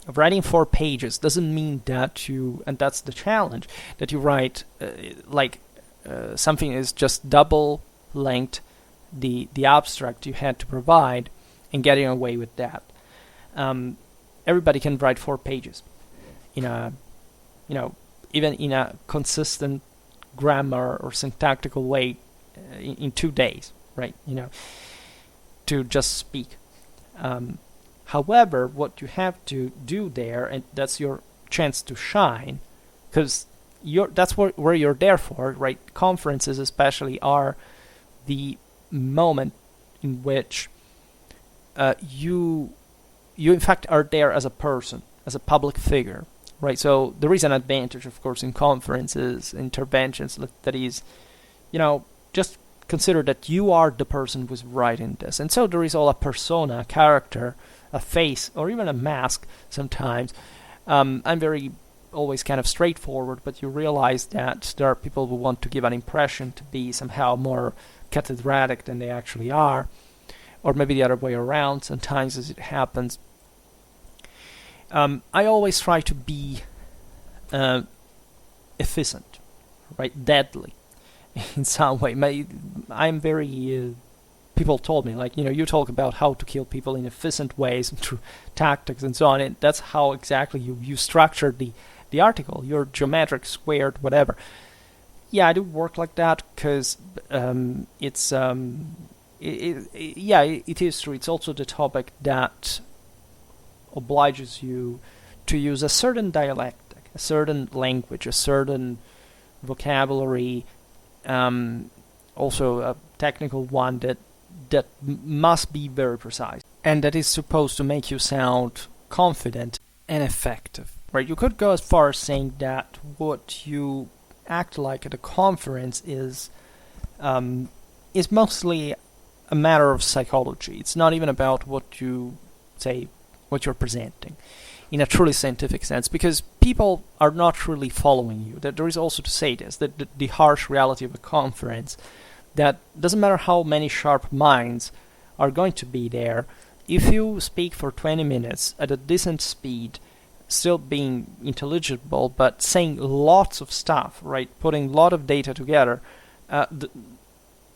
writing 4 pages doesn't mean that and that's the challenge, that you write something is just double length the abstract you had to provide and getting away with that. Everybody can write 4 pages in a, even in a consistent grammar or syntactical way in 2 days, right? To just speak. However, what you have to do there, and that's your chance to shine, because that's where you're there for, right? Conferences especially are the moment in which you in fact are there as a person, as a public figure, right? So there is an advantage, of course, in conferences, interventions, that is, just consider that you are the person who's writing this. And so there is all a persona, a character, a face, or even a mask sometimes. I'm very always kind of straightforward, but you realize that there are people who want to give an impression to be somehow more cathedratic than they actually are, or maybe the other way around sometimes as it happens. I always try to be efficient, right? Deadly in some way. I'm very people told me, like, you talk about how to kill people in efficient ways through tactics and so on, and that's how exactly you structured the article, your geometric, squared, whatever. Yeah, I do work like that because it is true. It's also the topic that obliges you to use a certain dialectic, a certain language, a certain vocabulary, also a technical one that must be very precise, and that is supposed to make you sound confident and effective. Right? You could go as far as saying that what you act like at a conference is mostly a matter of psychology. It's not even about what you say, what you're presenting, in a truly scientific sense, because people are not really following you. That there is also to say this, that the harsh reality of a conference, that doesn't matter how many sharp minds are going to be there, if you speak for 20 minutes at a decent speed, still being intelligible, but saying lots of stuff, right, putting a lot of data together,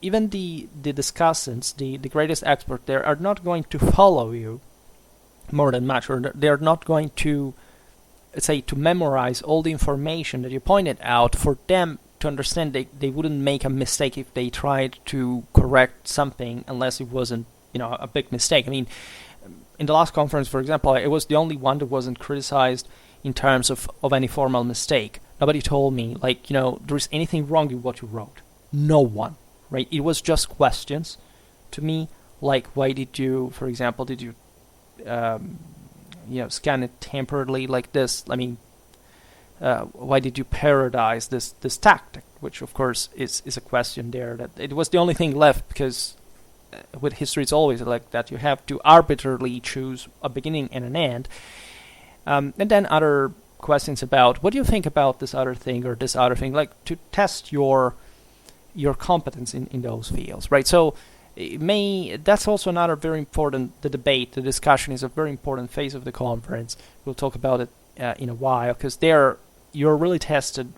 even the discussants, the greatest expert there, are not going to follow you more than much, or they're not going to, say, to memorize all the information that you pointed out. For them to understand, they wouldn't make a mistake if they tried to correct something, unless it wasn't, a big mistake. I mean, in the last conference, for example, it was the only one that wasn't criticized in terms of any formal mistake. Nobody told me, like, there is anything wrong with what you wrote. No one, right? It was just questions to me, like, why did you, for example, scan it temporarily like this? I mean, why did you periodize this tactic? Which, of course, is a question there. That it was the only thing left, because with history it's always like that. You have to arbitrarily choose a beginning and an end. And then other questions about, what do you think about this other thing or this other thing? Like, to test your competence in those fields, right? So that's also another very important, the debate, the discussion is a very important phase of the conference. We'll talk about it in a while, because there you're really tested,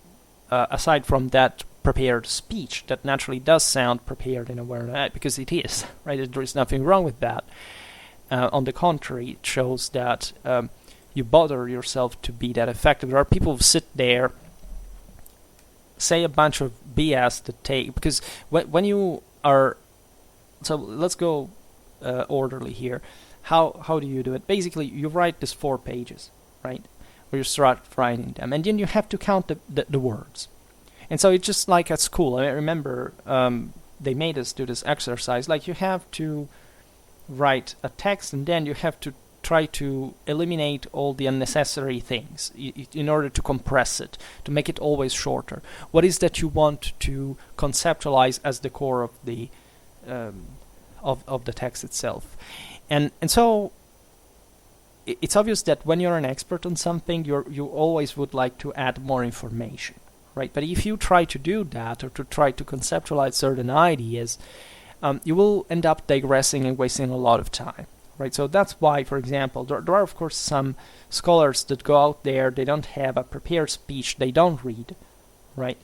aside from that prepared speech that naturally does sound prepared in a way, because it is, right? There is nothing wrong with that. On the contrary, it shows that you bother yourself to be that effective. There are people who sit there, say a bunch of BS that take, because when you are, so let's go orderly here. How do you do it? Basically, you write these 4 pages, right? Where you start writing them, and then you have to count the words. And so it's just like at school. I remember they made us do this exercise. Like, you have to write a text, and then you have to try to eliminate all the unnecessary things in order to compress it, to make it always shorter. What is that you want to conceptualize as the core of the text itself? And so it's obvious that when you're an expert on something, you always would like to add more information, right? But if you try to do that, or to try to conceptualize certain ideas, you will end up digressing and wasting a lot of time, right? So that's why, for example, there are of course some scholars that go out there, they don't have a prepared speech, they don't read, right?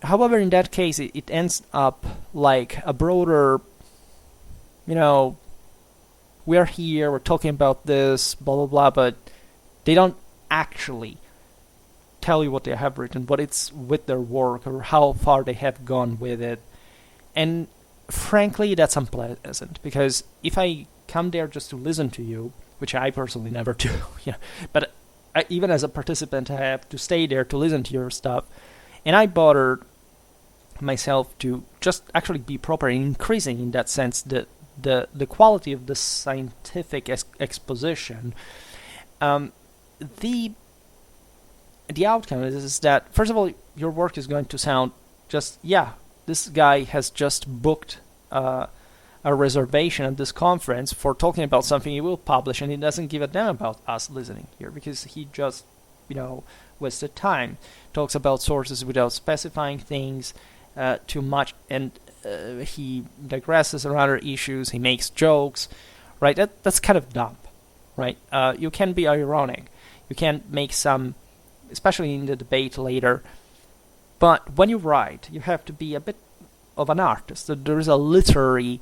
However, in that case, it ends up like a broader, we're here, we're talking about this, blah, blah, blah, but they don't actually tell you what they have written, but it's with their work, or how far they have gone with it. And frankly, that's unpleasant, because if I come there just to listen to you, which I personally never do, but even as a participant, I have to stay there to listen to your stuff, and I bothered myself to just actually be proper and increasing, in that sense, the quality of the scientific exposition. The outcome is that, first of all, your work is going to sound just, this guy has just booked a reservation at this conference for talking about something he will publish, and he doesn't give a damn about us listening here, because he just, wasted time, talks about sources without specifying things too much, and he digresses around other issues, he makes jokes, right? That's kind of dumb, right? You can be ironic, you can make some, especially in the debate later, but when you write, you have to be a bit of an artist. There is a literary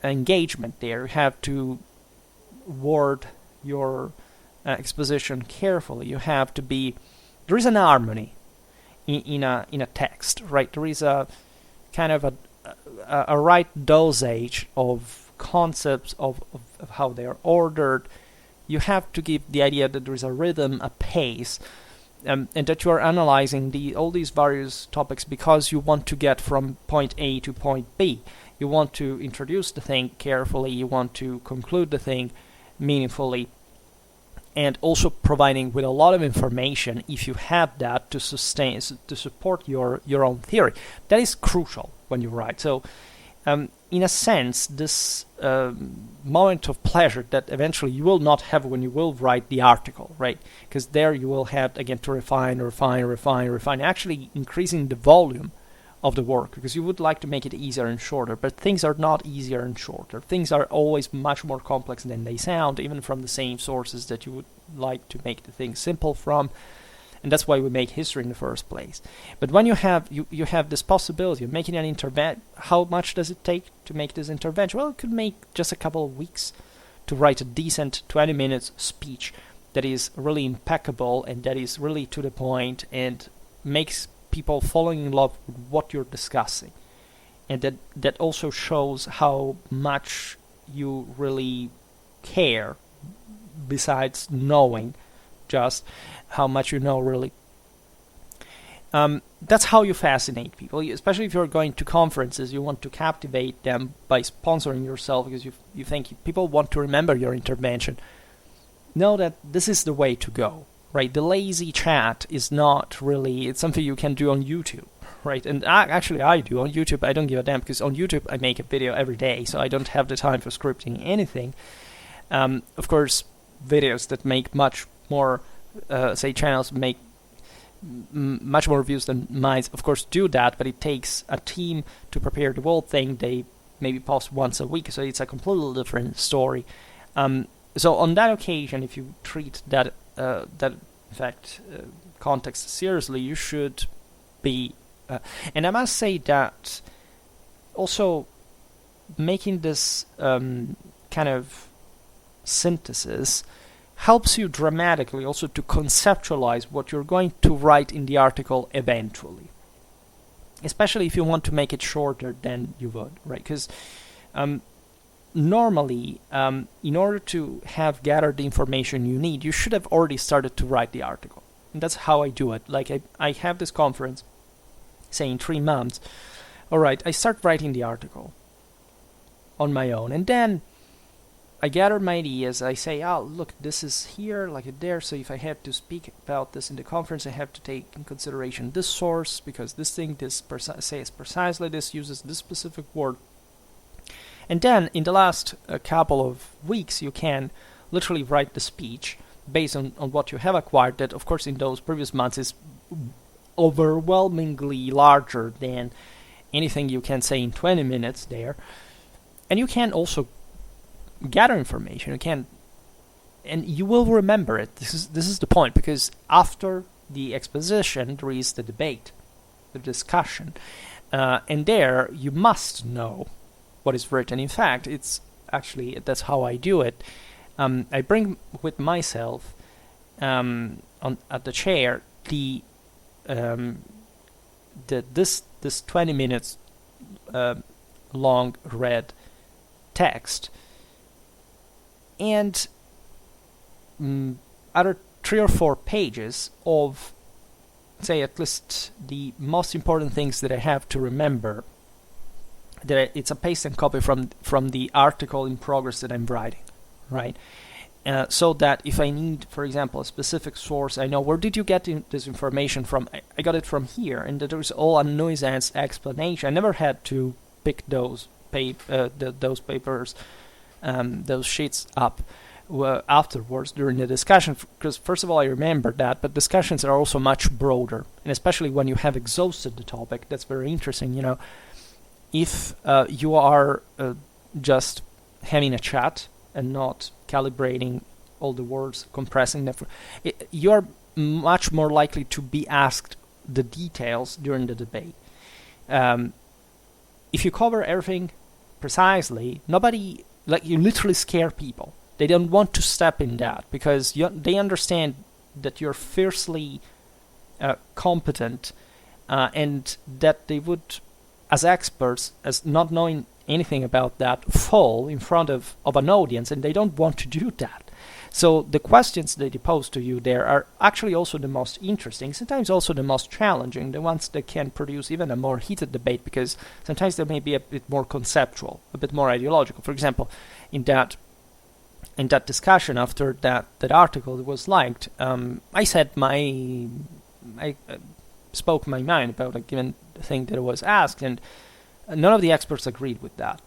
engagement there. You have to word your exposition carefully. You have to be. There is an harmony in a text, right? There is a kind of a right dosage of concepts of how they are ordered. You have to give the idea that there is a rhythm, a pace, and that you are analyzing all these various topics because you want to get from point A to point B. You want to introduce the thing carefully. You want to conclude the thing meaningfully, and also providing with a lot of information, if you have that, to support your own theory. That is crucial when you write. So in a sense, this moment of pleasure that eventually you will not have when you will write the article, right? Because there you will have, again, to refine, actually increasing the volume of the work, because you would like to make it easier and shorter, but things are not easier and shorter. Things are always much more complex than they sound, even from the same sources that you would like to make the thing simple from. And that's why we make history in the first place. But when you have this possibility of making an intervention, how much does it take to make this intervention? Well, it could make just a couple of weeks to write a decent 20 minutes speech that is really impeccable and that is really to the point and makes people falling in love with what you're discussing. And that also shows how much you really care, besides knowing just how much you know, really. That's how you fascinate people, especially if you're going to conferences. You want to captivate them by sponsoring yourself because you think people want to remember your intervention. Know that this is the way to go, right? The lazy chat is not really, it's something you can do on YouTube, right? And I do on YouTube. I don't give a damn, because on YouTube I make a video every day, so I don't have the time for scripting anything. Of course, videos that make much more, channels make much more views than mine, of course, do that, but it takes a team to prepare the whole thing. They maybe post once a week, so it's a completely different story. So on that occasion, if you treat that context seriously, you should be. And I must say that also making this kind of synthesis helps you dramatically also to conceptualize what you're going to write in the article eventually, especially if you want to make it shorter than you would, right? Because normally, in order to have gathered the information you need, you should have already started to write the article. And that's how I do it. Like I have this conference, say in 3 months. All right, I start writing the article on my own, and then I gather my ideas. I say, oh, look, this is here, like it there. So if I have to speak about this in the conference, I have to take in consideration this source, because this thing, says precisely this, uses this specific word. And then in the last couple of weeks, you can literally write the speech based on what you have acquired. That, of course, in those previous months is overwhelmingly larger than anything you can say in 20 minutes there. And you can also gather information. You can, and you will remember it. This is the point, because after the exposition there is the debate, the discussion, and there you must know what is written. In fact, it's actually, that's how I do it. I bring with myself at the chair this 20 minutes long read text, and other 3 or 4 pages of, say, at least the most important things that I have to remember. That it's a paste and copy from the article in progress that I'm writing, right? So that if I need, for example, a specific source, I know, where did you get this information from? I got it from here, and that there's all a nuisance explanation. I never had to pick those papers, those sheets up afterwards during the discussion, because first of all I remember that, but discussions are also much broader, and especially when you have exhausted the topic, that's very interesting. You know, if you are just having a chat and not calibrating all the words, compressing them, you are much more likely to be asked the details during the debate. if you cover everything precisely, nobody, like, you literally scare people. They don't want to step in that because they understand that you're fiercely competent, and that they would, as experts, as not knowing anything about that, fall in front of an audience, and they don't want to do that. So the questions they pose to you there are actually also the most interesting, sometimes also the most challenging, the ones that can produce even a more heated debate, because sometimes they may be a bit more conceptual, a bit more ideological. For example, in that discussion after that article was liked, I spoke my mind about a given thing that was asked, and none of the experts agreed with that.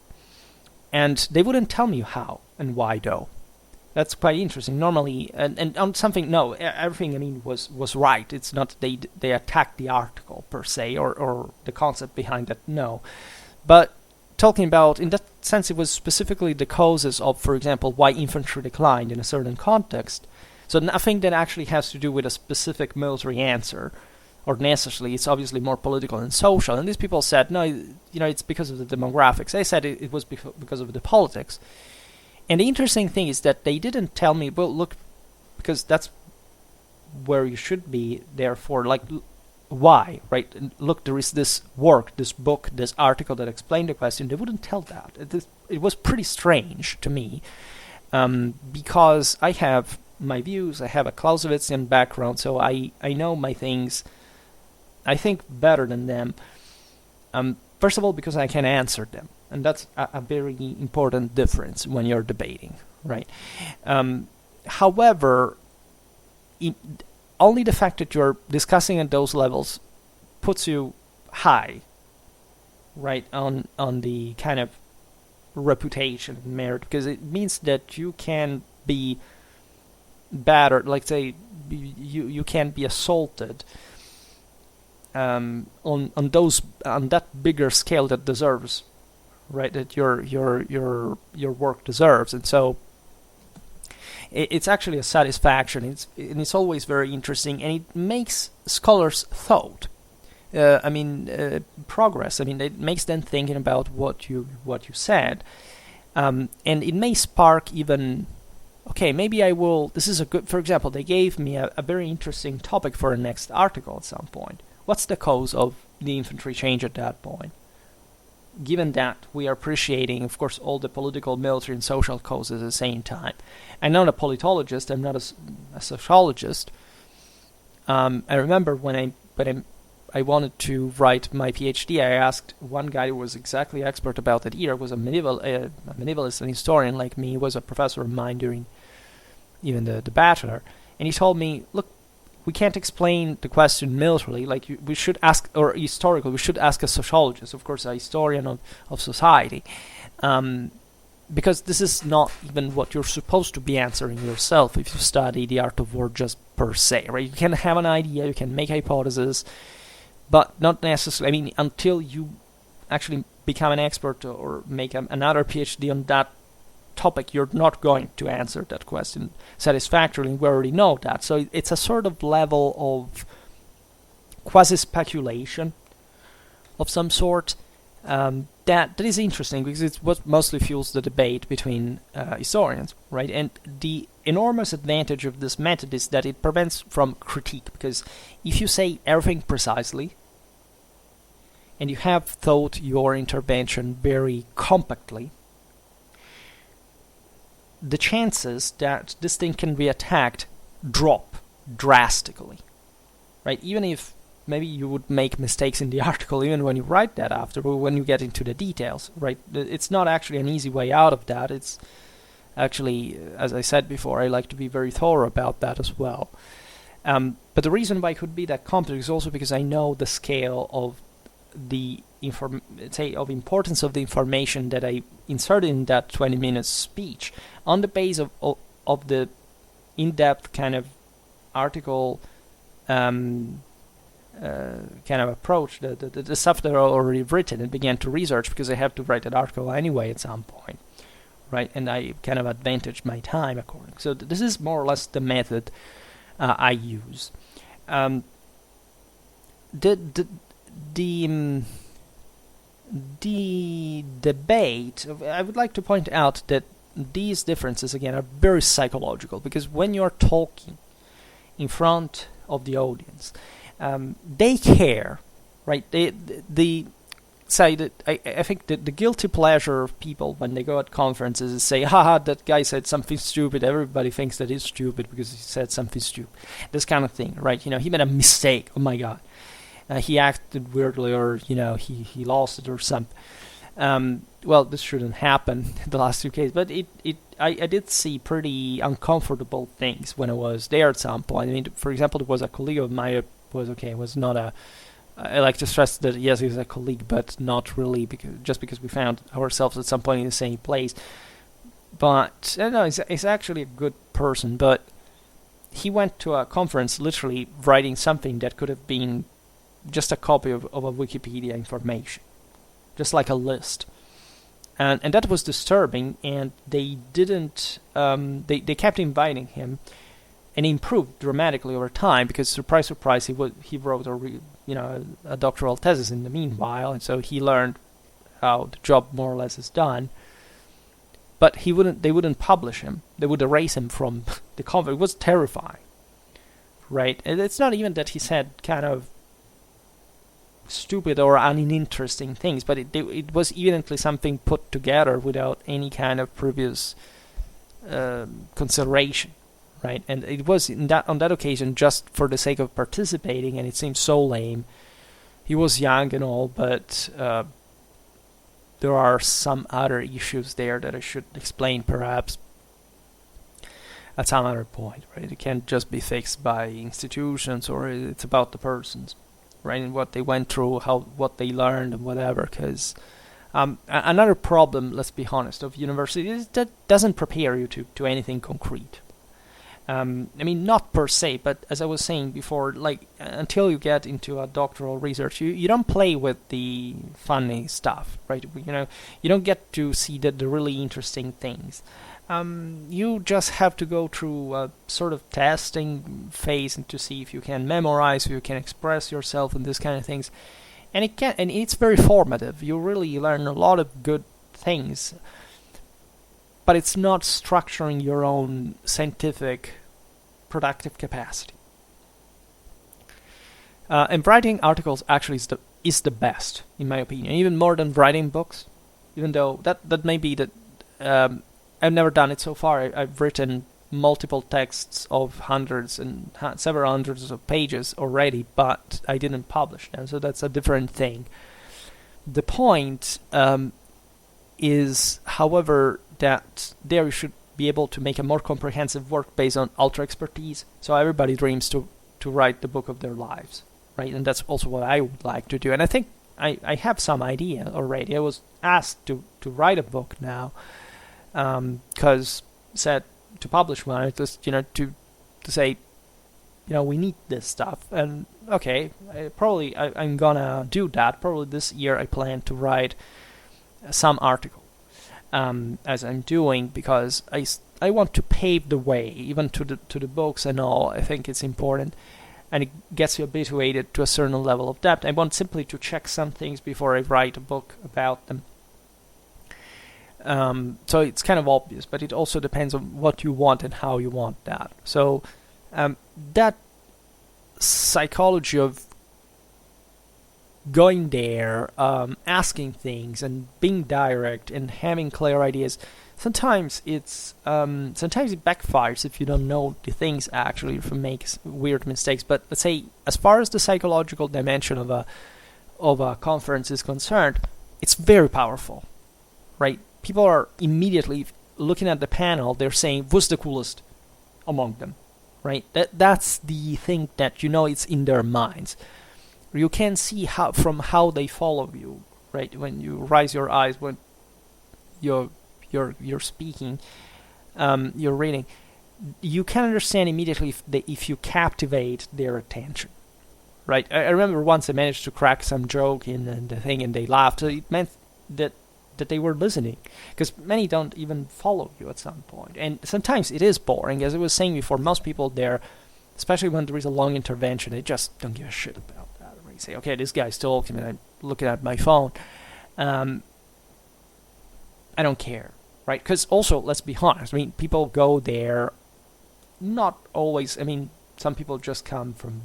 And they wouldn't tell me how and why, though. That's quite interesting. Normally, and on something, no, everything, I mean, was right. It's not they attacked the article per se, or the concept behind it, no. But talking about, in that sense, it was specifically the causes of, for example, why infantry declined in a certain context. So nothing that actually has to do with a specific military answer, or necessarily. It's obviously more political and social. And these people said, no, it's because of the demographics. I said it was because of the politics. And the interesting thing is that they didn't tell me, well, look, because that's where you should be, therefore, like, why, right? And look, there is this work, this book, this article that explained the question. They wouldn't tell that. It was pretty strange to me, because I have my views, I have a Clausewitzian background, so I know my things, I think, better than them. First of all, because I can answer them. And that's a very important difference when you're debating, right? However, only the fact that you're discussing at those levels puts you high, right, on the kind of reputation and merit, because it means that you can be battered, like, say, you can be assaulted on that bigger scale that deserves, right, that your work deserves. And so it's actually a satisfaction. It's always very interesting, and it makes scholars thought. Progress. It makes them thinking about what you said, and it may spark even. Okay, maybe I will. This is a good. For example, they gave me a very interesting topic for a next article at some point. What's the cause of the infantry change at that point? Given that we are appreciating, of course, all the political, military, and social causes at the same time. I'm not a politologist. I'm not a sociologist. I remember when I wanted to write my PhD, I asked one guy who was exactly expert about that era, was a medievalist and historian like me, was a professor of mine during even the bachelor, and he told me, look, we can't explain the question militarily, like we should ask, or historically, we should ask a sociologist, of course, a historian of society, because this is not even what you're supposed to be answering yourself if you study the art of war just per se, right? You can have an idea, you can make hypotheses, but not necessarily, until you actually become an expert or make another PhD on that topic, you're not going to answer that question satisfactorily. We already know that. So it's a sort of level of quasi-speculation of some sort that is interesting, because it's what mostly fuels the debate between historians, right? And the enormous advantage of this method is that it prevents from critique, because if you say everything precisely, and you have thought your intervention very compactly, the chances that this thing can be attacked drop drastically, right? Even if maybe you would make mistakes in the article, even when you write that after, or when you get into the details, right? It's not actually an easy way out of that. It's actually, as I said before, I like to be very thorough about that as well. But the reason why it could be that complex is also because I know the scale of the importance of the information that I inserted in that 20 minutes speech on the base of the in-depth kind of article kind of approach, the stuff that I already written and began to research, because I have to write that article anyway at some point, right? And I kind of advantaged my time according. So this is more or less the method I use. the debate, I would like to point out that these differences, again, are very psychological, because when you're talking in front of the audience, they care, right? They say that I think that the guilty pleasure of people when they go at conferences is say, haha, that guy said something stupid, everybody thinks that he's stupid because he said something stupid. This kind of thing, right? He made a mistake, oh my god. He acted weirdly, or, he lost it or something. Well, this shouldn't happen in the last two cases, but I did see pretty uncomfortable things when I was there at some point. I mean, for example, there was a colleague of mine was not a... I like to stress that, yes, he was a colleague, but not really, because we found ourselves at some point in the same place. But, I don't know, he's actually a good person, but he went to a conference literally writing something that could have been just a copy of a Wikipedia information, just like a list. And that was disturbing, and they didn't, they kept inviting him, and he improved dramatically over time, because surprise, surprise, he wrote a doctoral thesis in the meanwhile, and so he learned how the job more or less is done. But they wouldn't publish him. They would erase him from the conference. It was terrifying, right? And it's not even that he said kind of stupid or uninteresting things, but it was evidently something put together without any kind of previous consideration, right? And it was on that occasion just for the sake of participating, and it seemed so lame. He was young and all, but there are some other issues there that I should explain perhaps at some other point, right? It can't just be fixed by institutions, or it's about the persons, right, and what they went through, what they learned, and whatever. Because another problem, let's be honest, of university is that doesn't prepare you to anything concrete. I mean, not per se, but as I was saying before, like, until you get into a doctoral research, you don't play with the funny stuff, right? You don't get to see the really interesting things. You just have to go through a sort of testing phase and to see if you can memorize, if you can express yourself, and this kind of things. And it's very formative. You really learn a lot of good things, but it's not structuring your own scientific productive capacity. And writing articles actually is the best, in my opinion, even more than writing books. Even though that may be that. I've never done it so far. I've written multiple texts of hundreds and several hundreds of pages already, but I didn't publish them, so that's a different thing. The point is, however, that there you should be able to make a more comprehensive work based on ultra expertise. So everybody dreams to write the book of their lives, right? And that's also what I would like to do. And I think I have some idea already. I was asked to write a book now, because said to publish one, just to say, we need this stuff, and okay, I'm gonna do that. Probably this year I plan to write some article, as I'm doing, because I want to pave the way even to the books and all. I think it's important, and it gets you habituated to a certain level of depth. I want simply to check some things before I write a book about them. So it's kind of obvious, but it also depends on what you want and how you want that. So that psychology of going there, asking things and being direct and having clear ideas, sometimes it backfires if you don't know the things actually, if you make weird mistakes. But let's say, as far as the psychological dimension of a conference is concerned, it's very powerful, right? People are immediately looking at the panel, they're saying, who's the coolest among them, right? That's the thing that it's in their minds. You can see from how they follow you, right? When you raise your eyes, when you're speaking, you're reading, you can understand immediately if you captivate their attention, right? I remember once I managed to crack some joke in the thing, and they laughed. So it meant that they were listening, because many don't even follow you at some point. And sometimes it is boring. As I was saying before, most people there, especially when there is a long intervention, they just don't give a shit about that. They say, okay, this guy's talking and I'm looking at my phone. I don't care, right? Because also, let's be honest, I mean, people go there, not always, I mean, some people just come from,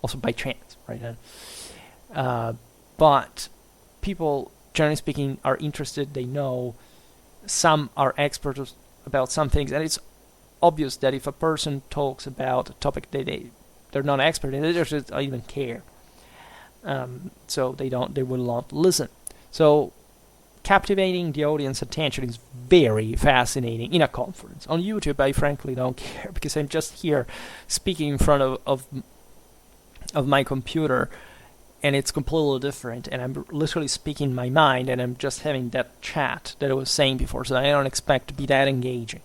also by chance, right? But people, generally speaking, are interested, they know, some are experts about some things, and it's obvious that if a person talks about a topic they're not expert in, they just don't even care. So they will not listen. So captivating the audience attention is very fascinating in a conference. On YouTube, I frankly don't care, because I'm just here speaking in front of my computer, and it's completely different, and I'm literally speaking my mind, and I'm just having that chat that I was saying before, so I don't expect to be that engaging.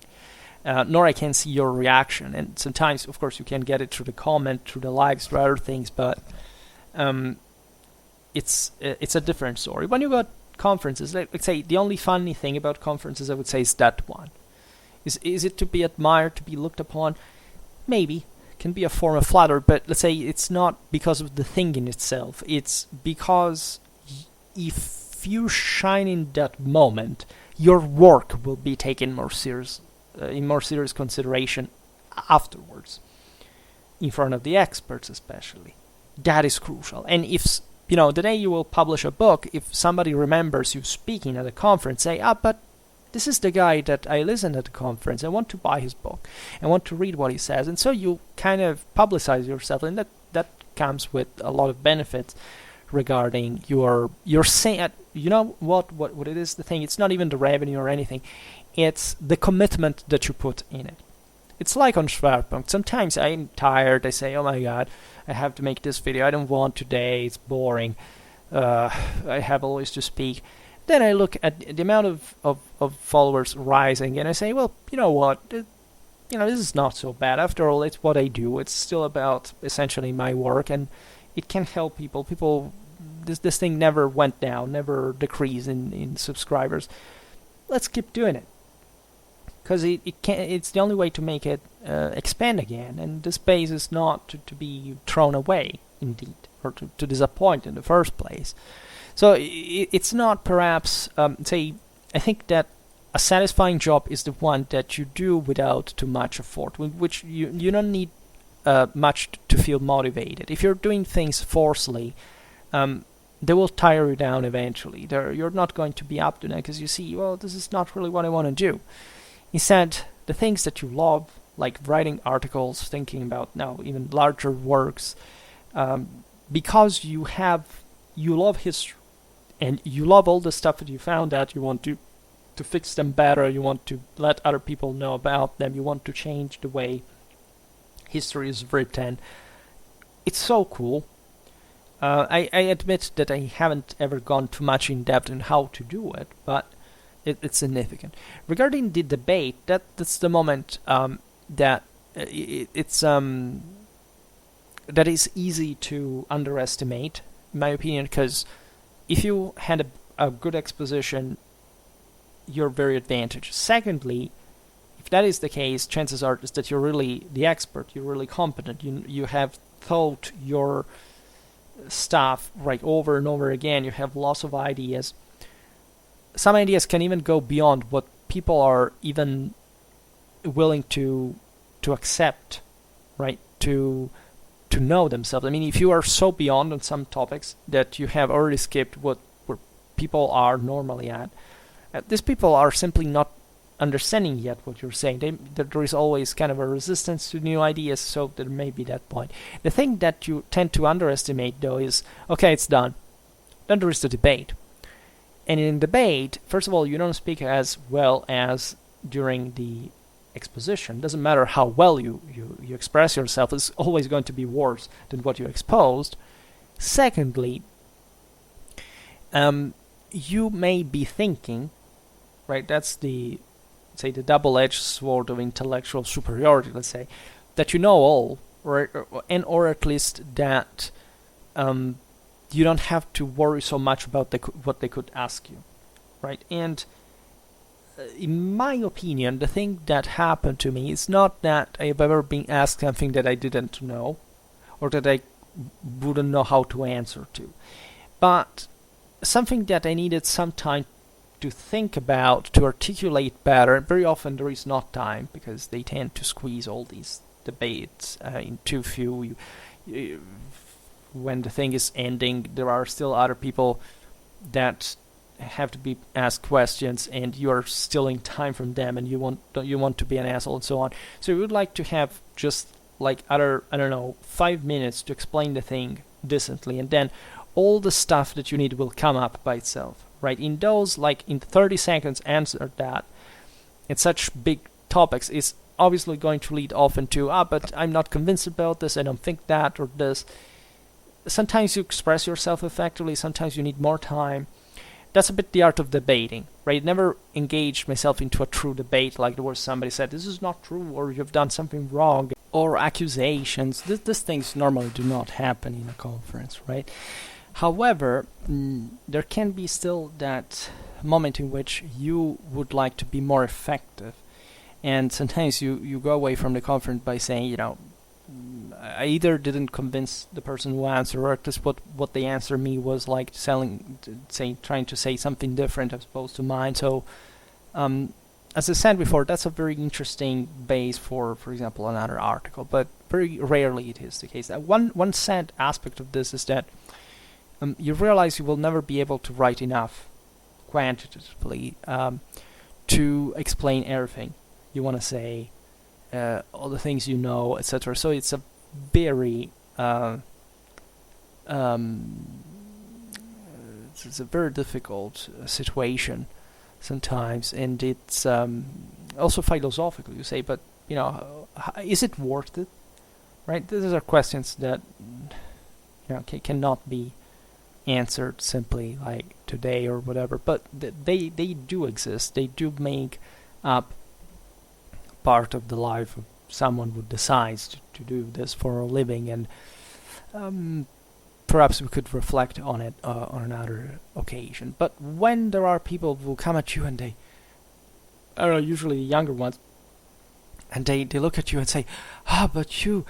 Nor I can see your reaction, and sometimes, of course, you can get it through the comment, through the likes, through other things, but it's a different story. When you got conferences, let's say the only funny thing about conferences, I would say, is that one. Is it to be admired, to be looked upon? Maybe. Can be a form of flattery, but let's say it's not because of the thing in itself. It's because if you shine in that moment, your work will be taken more serious, in more serious consideration afterwards, in front of the experts especially. That is crucial. And if, the day you will publish a book, if somebody remembers you speaking at a conference, say, but this is the guy that I listened at the conference, I want to buy his book, I want to read what he says, and so you kind of publicize yourself, and that comes with a lot of benefits regarding your saying, what it is, the thing, it's not even the revenue or anything, it's the commitment that you put in it. It's like on Schwerpunkt. Sometimes I'm tired, I say, oh my god, I have to make this video, I don't want today, it's boring, I have always to speak. Then I look at the amount of followers rising, and I say, well, you know what, this is not so bad. After all, it's what I do. It's still about essentially my work, and it can help people. This thing never went down, never decreased in subscribers. Let's keep doing it, because it's the only way to make it expand again, and the space is not to be thrown away, indeed, or to disappoint in the first place. So it's not perhaps, I think that a satisfying job is the one that you do without too much effort, which you don't need much to feel motivated. If you're doing things forcefully, they will tire you down eventually. You're not going to be up to that, because you see, well, this is not really what I want to do. Instead, the things that you love, like writing articles, thinking about now even larger works, because you love history, and you love all the stuff that you found out, you want to fix them better, you want to let other people know about them, you want to change the way history is written. It's so cool. I admit that I haven't ever gone too much in depth in how to do it, but it's significant. Regarding the debate, that's the moment that is easy to underestimate, in my opinion, because if you had a good exposition, you're very advantaged. Secondly, if that is the case, chances are that you're really the expert, you're really competent, you have thought your stuff right over and over again, you have lots of ideas. Some ideas can even go beyond what people are even willing to accept, right? To know themselves. I mean, if you are so beyond on some topics that you have already skipped where people are normally at, these people are simply not understanding yet what you're saying. There is always kind of a resistance to new ideas, so there may be that point. The thing that you tend to underestimate, though, is, okay, it's done. Then there is the debate. And in debate, first of all, you don't speak as well as during the exposition. Doesn't matter how well you express yourself, it's always going to be worse than what you exposed. Secondly, you may be thinking, right, that's the double-edged sword of intellectual superiority, let's say, that you know all, or at least that you don't have to worry so much about what they could ask you, right? And in my opinion, the thing that happened to me is not that I've ever been asked something that I didn't know, or that I wouldn't know how to answer to, but something that I needed some time to think about, to articulate better. Very often there is not time because they tend to squeeze all these debates in too few. When the thing is ending, there are still other people that have to be asked questions, and you are stealing time from them, and you want to be an asshole and so on. So you would like to have just like other, I don't know, 5 minutes to explain the thing decently, and then all the stuff that you need will come up by itself, right? In those, like in 30 seconds, answer that. And such big topics is obviously going to lead often to, but I'm not convinced about this, I don't think that or this. Sometimes you express yourself effectively, sometimes you need more time. That's a bit the art of debating, right? Never engaged myself into a true debate, like there was somebody said, this is not true, or you've done something wrong, or accusations. These things normally do not happen in a conference, right? However, there can be still that moment in which you would like to be more effective. And sometimes you go away from the conference by saying, I either didn't convince the person who answered, or just what they answered me was like trying to say something different as opposed to mine. So, as I said before, that's a very interesting base for example, another article. But very rarely it is the case. One sad aspect of this is that you realize you will never be able to write enough quantitatively to explain everything you want to say. All the things you know, etc. So it's a very it's a very difficult situation sometimes, and it's also philosophical. You say, but is it worth it? Right? These are questions that cannot be answered simply like today or whatever. But they do exist. They do make up part of the life of someone who decides to do this for a living, and perhaps we could reflect on it on another occasion. But when there are people who come at you and they, I don't know, usually the younger ones, and they look at you and say, but you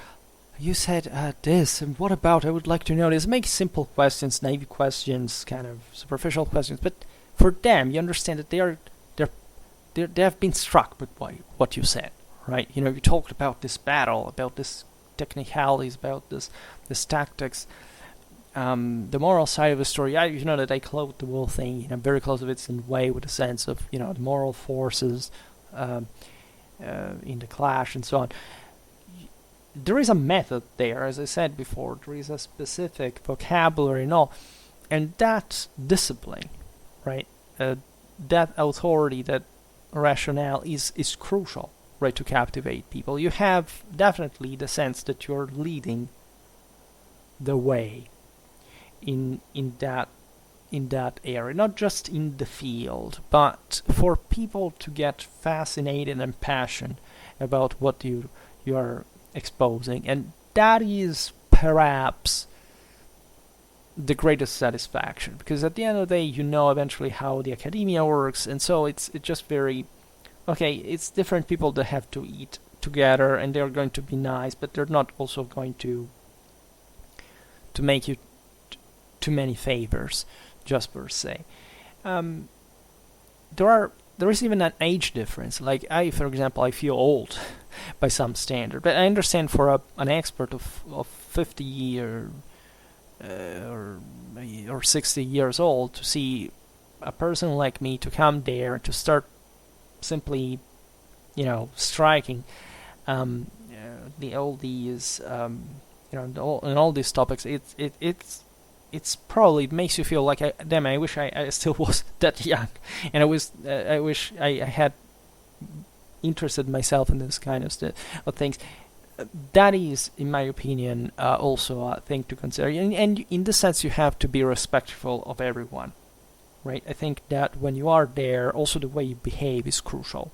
said this, and what about, I would like to know this. Make simple questions, naive questions, kind of superficial questions, but for them, you understand that they have been struck by what you said, right? You talked about this battle, about this technicalities, about this tactics, the moral side of the story. That I clothed the whole thing, very close of its way with a sense of, the moral forces in the clash and so on. There is a method there, as I said before. There is a specific vocabulary and all, and that discipline, right? That authority, that rationale is crucial, right, to captivate people. You have definitely the sense that you're leading the way in that area, not just in the field, but for people to get fascinated and passionate about what you are exposing, and that is perhaps the greatest satisfaction, because at the end of the day, eventually how the academia works, and so it's just very okay. It's different people that have to eat together, and they're going to be nice, but they're not also going to make you too many favors, just per se. There is even an age difference. Like for example, I feel old by some standard, but I understand for an expert of 50 years or 60 years old, to see a person like me to come there and to start simply, striking and all these these topics. It's probably, it makes you feel like, I wish I still was that young, and I wish I had interested myself in this kind of things. That is, in my opinion, also a thing to consider. And in this sense, you have to be respectful of everyone, right? I think that when you are there, also the way you behave is crucial.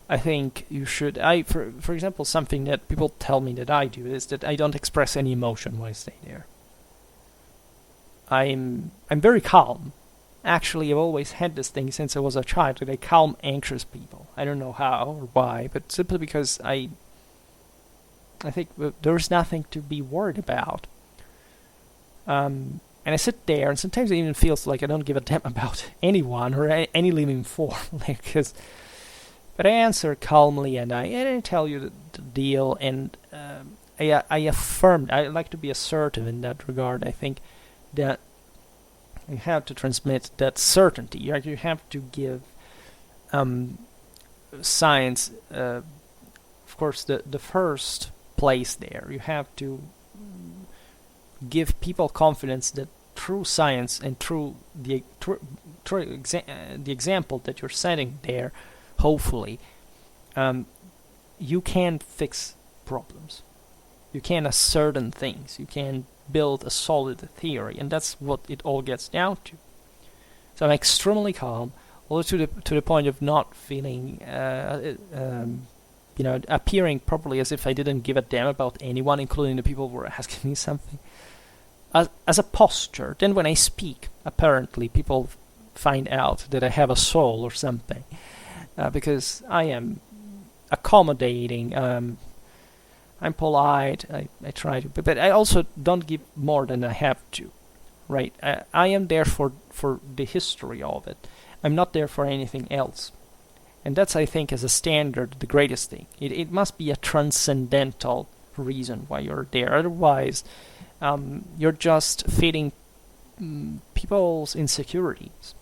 I think you should. For example, something that people tell me that I do is that I don't express any emotion when I stay there. I'm very calm. Actually, I've always had this thing since I was a child, that I calm anxious people. I don't know how or why, but simply because I think there's nothing to be worried about. And I sit there, and sometimes it even feels like I don't give a damn about anyone or any living form, but I answer calmly, and I tell you the deal, and I affirm. I like to be assertive in that regard. I think that you have to transmit that certainty. You have to give science, of course, the first place there. You have to give people confidence that through science and through the example that you're setting there, hopefully, you can fix problems. You can ascertain things. You can build a solid theory, and that's what it all gets down to. So I'm extremely calm, although to the point of not feeling, appearing properly as if I didn't give a damn about anyone, including the people who were asking me something. As a posture. Then when I speak, apparently people find out that I have a soul or something, because I am accommodating. I'm polite. I try to, but I also don't give more than I have to, right? I am there for the history of it. I'm not there for anything else, and that's, I think, as a standard, the greatest thing. It must be a transcendental reason why you're there. Otherwise, you're just feeding people's insecurities,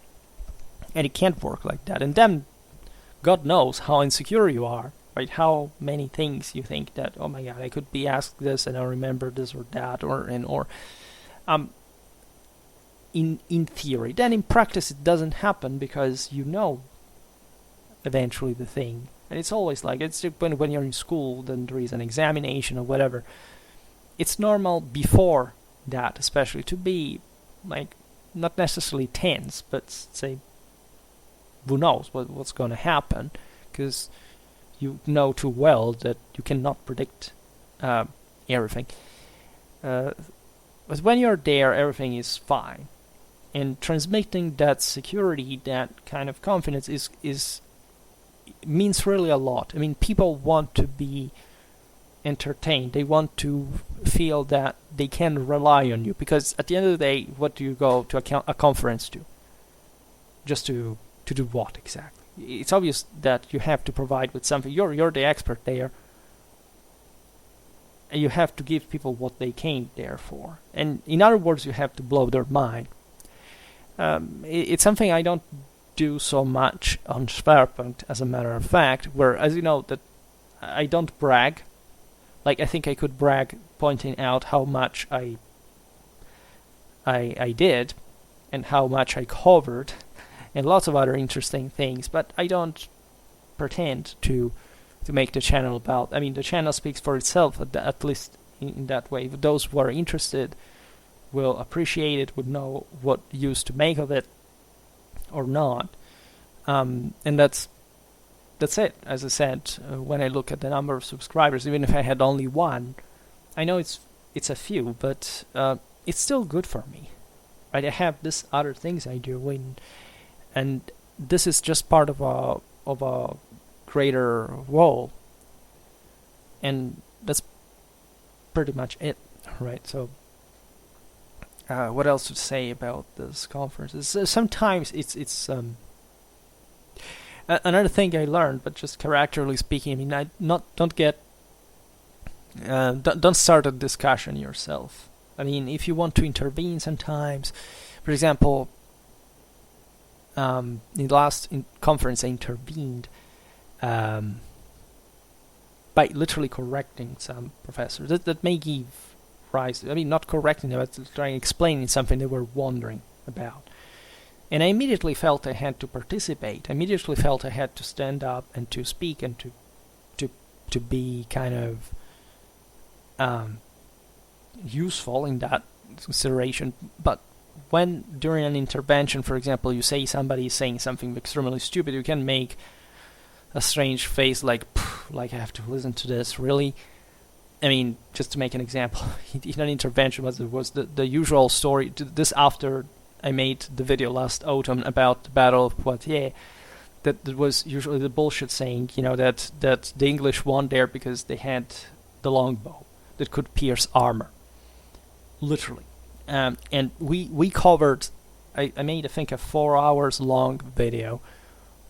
and it can't work like that. And then, God knows how insecure you are, right? How many things you think that, oh my God, I could be asked this, and I remember this or that, or in theory. Then in practice, it doesn't happen because you know eventually the thing, and it's always like it's when you're in school, then there is an examination or whatever. It's normal before that, especially, to be like not necessarily tense, but say, who knows what's going to happen, because you know too well that you cannot predict everything. But when you're there, everything is fine, and transmitting that security, that kind of confidence, is means really a lot. I mean, people want to be entertained. They want to feel that they can rely on you, because at the end of the day, what do you go to a conference to? Just to do what exactly? It's obvious that you have to provide with something. You're the expert there, and you have to give people what they came there for. And in other words, you have to blow their mind. It's something I don't do so much on Schwerpunkt, as a matter of fact, where, as you know, that I don't brag. Like, I think I could brag pointing out how much I did, and how much I covered, and lots of other interesting things, but I don't pretend to make the channel about. I mean, the channel speaks for itself, at least in that way. Those who are interested will appreciate it, would know what use to make of it or not, and that's it. As I said, when I look at the number of subscribers, even if I had only one, I know it's a few, but it's still good for me. Right? I have this other things I do, and this is just part of a greater whole, and that's pretty much it. Right? So, what else to say about this conference? Sometimes it's another thing I learned, but just characterally speaking, I mean, don't start a discussion yourself. I mean, if you want to intervene sometimes, for example, in the last conference I intervened by literally correcting some professors that may give rise, I mean, not correcting them, but trying explaining something they were wondering about. And I immediately felt I had to participate. I immediately felt I had to stand up and to speak and to be kind of useful in that consideration. But when during an intervention, for example, you say somebody is saying something extremely stupid, you can make a strange face like I have to listen to this, really? I mean, just to make an example, in an intervention was the usual story. This after I made the video last autumn about the Battle of Poitiers, that was usually the bullshit saying, that the English won there because they had the longbow that could pierce armor. Literally. And we covered, I made, I think, a 4 hours long video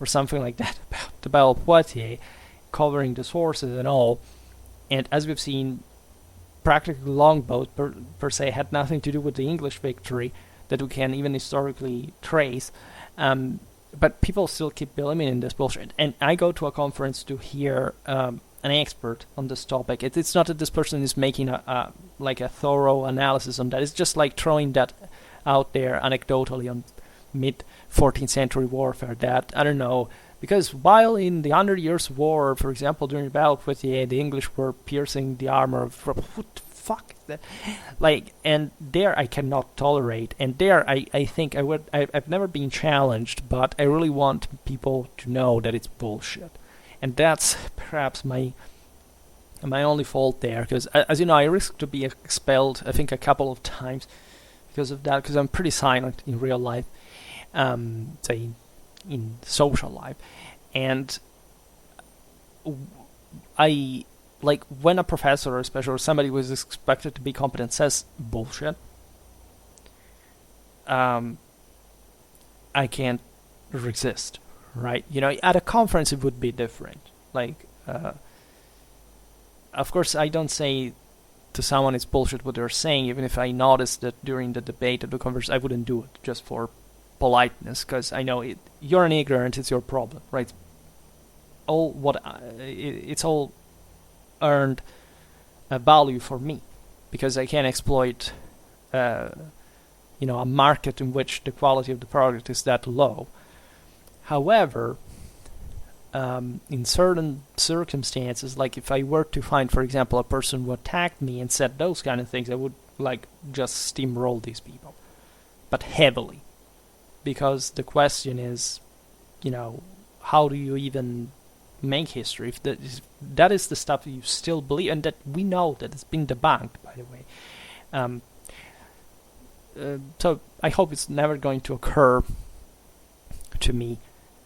or something like that about Poitiers, covering the sources and all. And as we've seen, practically longboat per se had nothing to do with the English victory that we can even historically trace. But people still keep believing in this bullshit. And I go to a conference to hear an expert on this topic. It's not that this person is making a thorough analysis on that. It's just like throwing that out there anecdotally on mid 14th century warfare. That, I don't know, because while in the 100 Years' War, for example, during the Battle of Poitiers, the English were piercing the armor of what the fuck is that? Like, and there I cannot tolerate, and there I think I've never been challenged, but I really want people to know that it's bullshit. And that's perhaps my only fault there, because as you know, I risked to be expelled, I think, a couple of times because of that, because I'm pretty silent in real life, say in social life. And I, like, when a professor, or especially somebody who is expected to be competent, says bullshit, I can't resist, right? You know, at a conference it would be different. Like, of course, I don't say to someone it's bullshit what they're saying, even if I noticed that during the debate of the conference, I wouldn't do it just for politeness, because I know you're an ignorant, it's your problem, right? It's all earned a value for me, because I can exploit a market in which the quality of the product is that low. However, in certain circumstances, like if I were to find, for example, a person who attacked me and said those kind of things, I would just steamroll these people, but heavily. Because the question is, how do you even make history if that is the stuff you still believe, and that we know that it's been debunked, by the way. So I hope it's never going to occur to me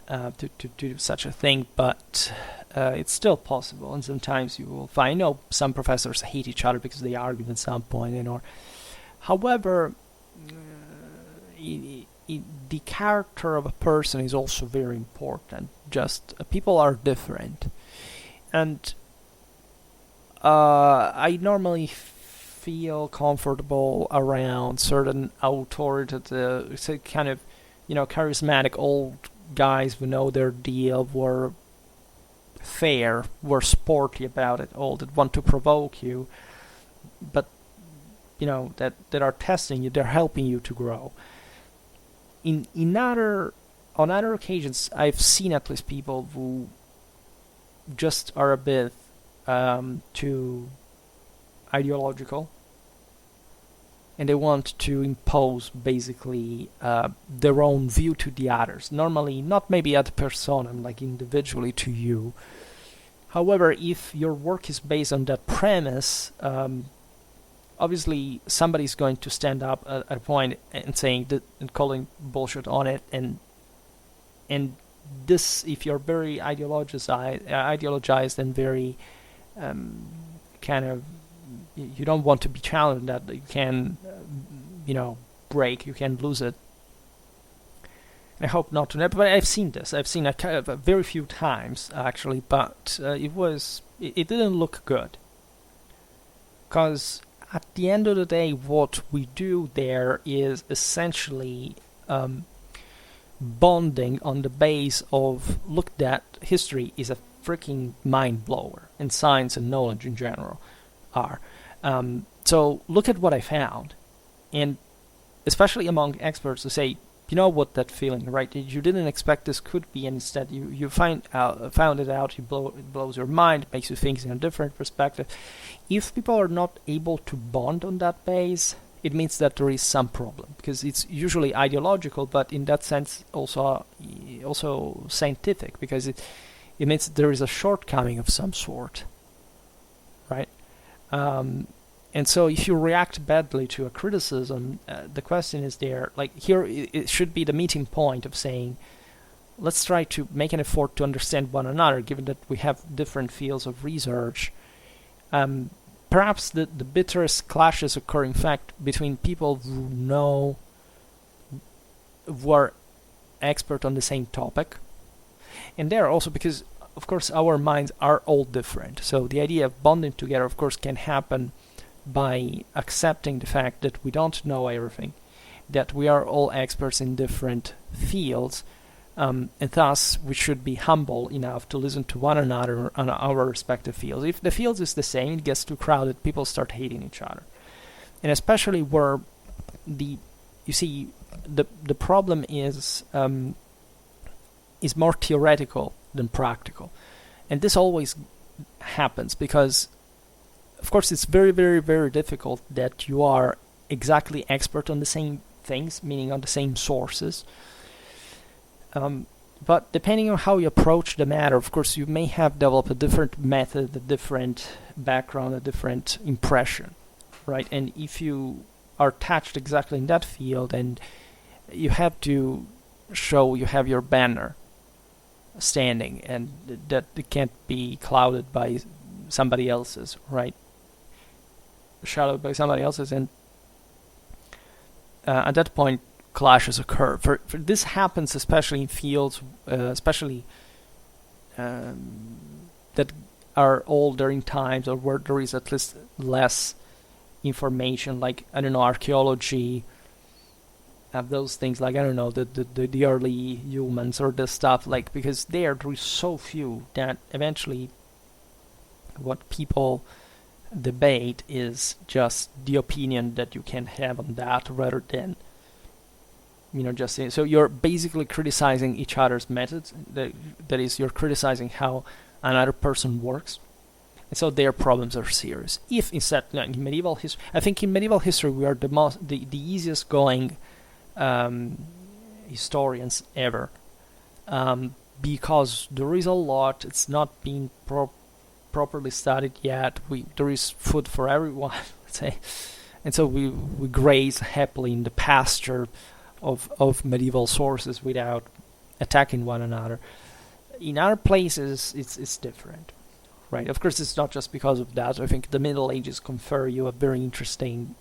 to do such a thing, but it's still possible, and sometimes you will find, some professors hate each other because they argued at some point, However, the character of a person is also very important. Just people are different, and I normally feel comfortable around certain authoritative, kind of, charismatic old guys who know their deal, were fair, were sporty about it all, that want to provoke you, but that are testing you, they're helping you to grow. On other occasions, I've seen at least people who just are a bit too ideological, and they want to impose basically their own view to the others. Normally, not maybe ad personam, like individually to you. However, if your work is based on that premise, obviously somebody's going to stand up at a point and saying that, and calling bullshit on it, and this, if you're very ideologized and very kind of, you don't want to be challenged, that you can break, you can lose it. I hope not to, but I've seen this. I've seen it very few times actually, but it didn't look good, because at the end of the day, what we do there is essentially bonding on the base of, look, that history is a freaking mind blower, and science and knowledge in general are. So look at what I found, and especially among experts who say, what that feeling, right? You didn't expect this could be, and instead you found it out. It blows your mind, it makes you think in a different perspective. If people are not able to bond on that base, it means that there is some problem, because it's usually ideological, but in that sense also scientific, because it means there is a shortcoming of some sort, right? And so if you react badly to a criticism, the question is there, like here it should be the meeting point of saying, let's try to make an effort to understand one another, given that we have different fields of research. perhaps the bitterest clashes occur, in fact, between people who are expert on the same topic. And there also because, of course, our minds are all different. So the idea of bonding together, of course, can happen by accepting the fact that we don't know everything, that we are all experts in different fields, and thus we should be humble enough to listen to one another on our respective fields. If the field is the same, it gets too crowded, people start hating each other. And especially where the problem is more theoretical than practical. And this always happens because, of course, it's very, very, very difficult that you are exactly expert on the same things, meaning on the same sources. But depending on how you approach the matter, of course, you may have developed a different method, a different background, a different impression, right? And if you are attached exactly in that field, and you have to show you have your banner standing, and that it can't be clouded by somebody else's, right? Shadowed by somebody else's, and at that point, clashes occur. For this happens especially in fields, especially that are older in times, or where there is at least less information, like, I don't know, archaeology, those things, like, I don't know, the early humans or the stuff, like, because there is so few that eventually what people debate is just the opinion that you can have on that, rather than, just saying. So you're basically criticizing each other's methods. That is, you're criticizing how another person works. And so their problems are serious. If instead, in medieval history, I think in medieval history we are the easiest going historians ever, because there is a lot. It's not being properly studied yet. There is food for everyone, let's say, and so we graze happily in the pasture of medieval sources without attacking one another. In other places, it's different, right? Of course, it's not just because of that. I think the Middle Ages confer you a very interesting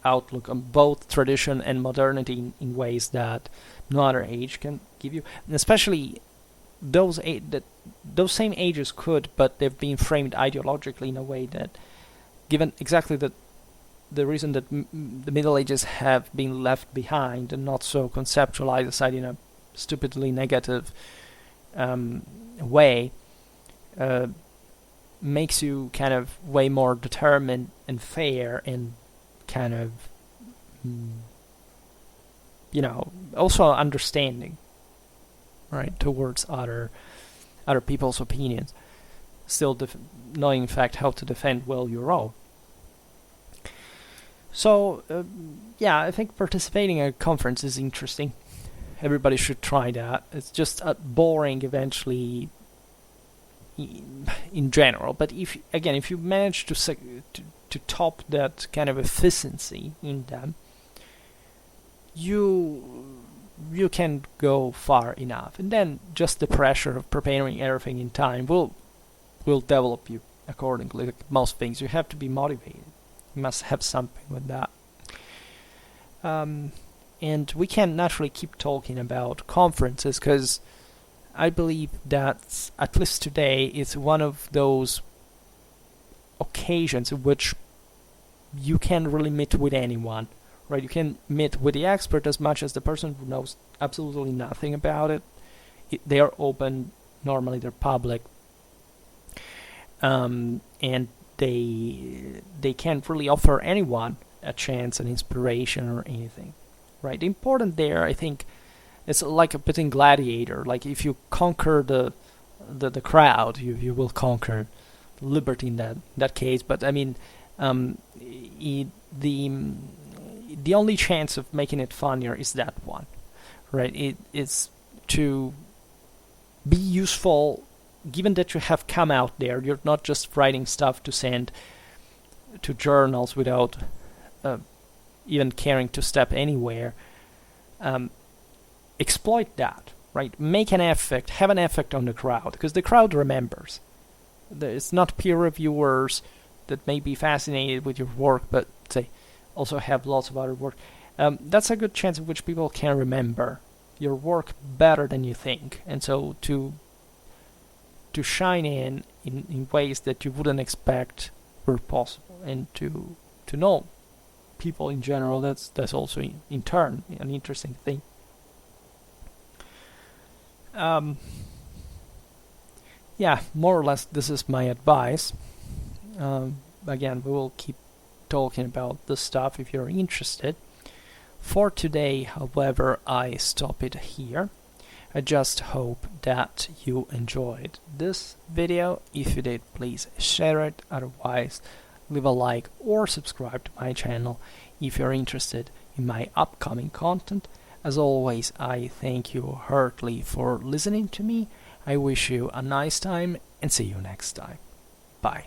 outlook on both tradition and modernity in ways that no other age can give you, and especially those same ages could, but they've been framed ideologically in a way that, given exactly the reason that the Middle Ages have been left behind and not so conceptualized aside in a stupidly negative way, makes you kind of way more determined and fair and kind of, also understanding, right, towards other people's opinions. Still knowing, in fact, how to defend well your own. So, I think participating in a conference is interesting. Everybody should try that. It's just boring eventually in general. But if you manage to top that kind of efficiency in them, you can go far enough. And then just the pressure of preparing everything in time will develop you accordingly. Like most things, you have to be motivated. You must have something with that. And we can naturally keep talking about conferences, because I believe that, at least today, it's one of those occasions in which you can really meet with anyone, right? You can meet with the expert as much as the person who knows absolutely nothing about it. They are open, normally they're public, and they can't really offer anyone a chance, an inspiration, or anything, right? The important there, I think, it's like a bit in Gladiator. Like, if you conquer the crowd, you will conquer liberty in that case. But I mean, the only chance of making it funnier is that one, right? It's to be useful, given that you have come out there. You're not just writing stuff to send to journals without even caring to step anywhere. Exploit that, right? Make an effect, have an effect on the crowd, because the crowd remembers. It's not peer reviewers that may be fascinated with your work, but say also have lots of other work, that's a good chance at which people can remember your work better than you think, and so to shine in ways that you wouldn't expect were possible, and to know people in general. That's also in turn an interesting thing. Yeah, more or less this is my advice. Again, we will keep talking about this stuff if you're interested. For today, however, I stop it here. I just hope that you enjoyed this video. If you did, please share it. Otherwise, leave a like or subscribe to my channel if you're interested in my upcoming content. As always, I thank you heartily for listening to me. I wish you a nice time and see you next time. Bye.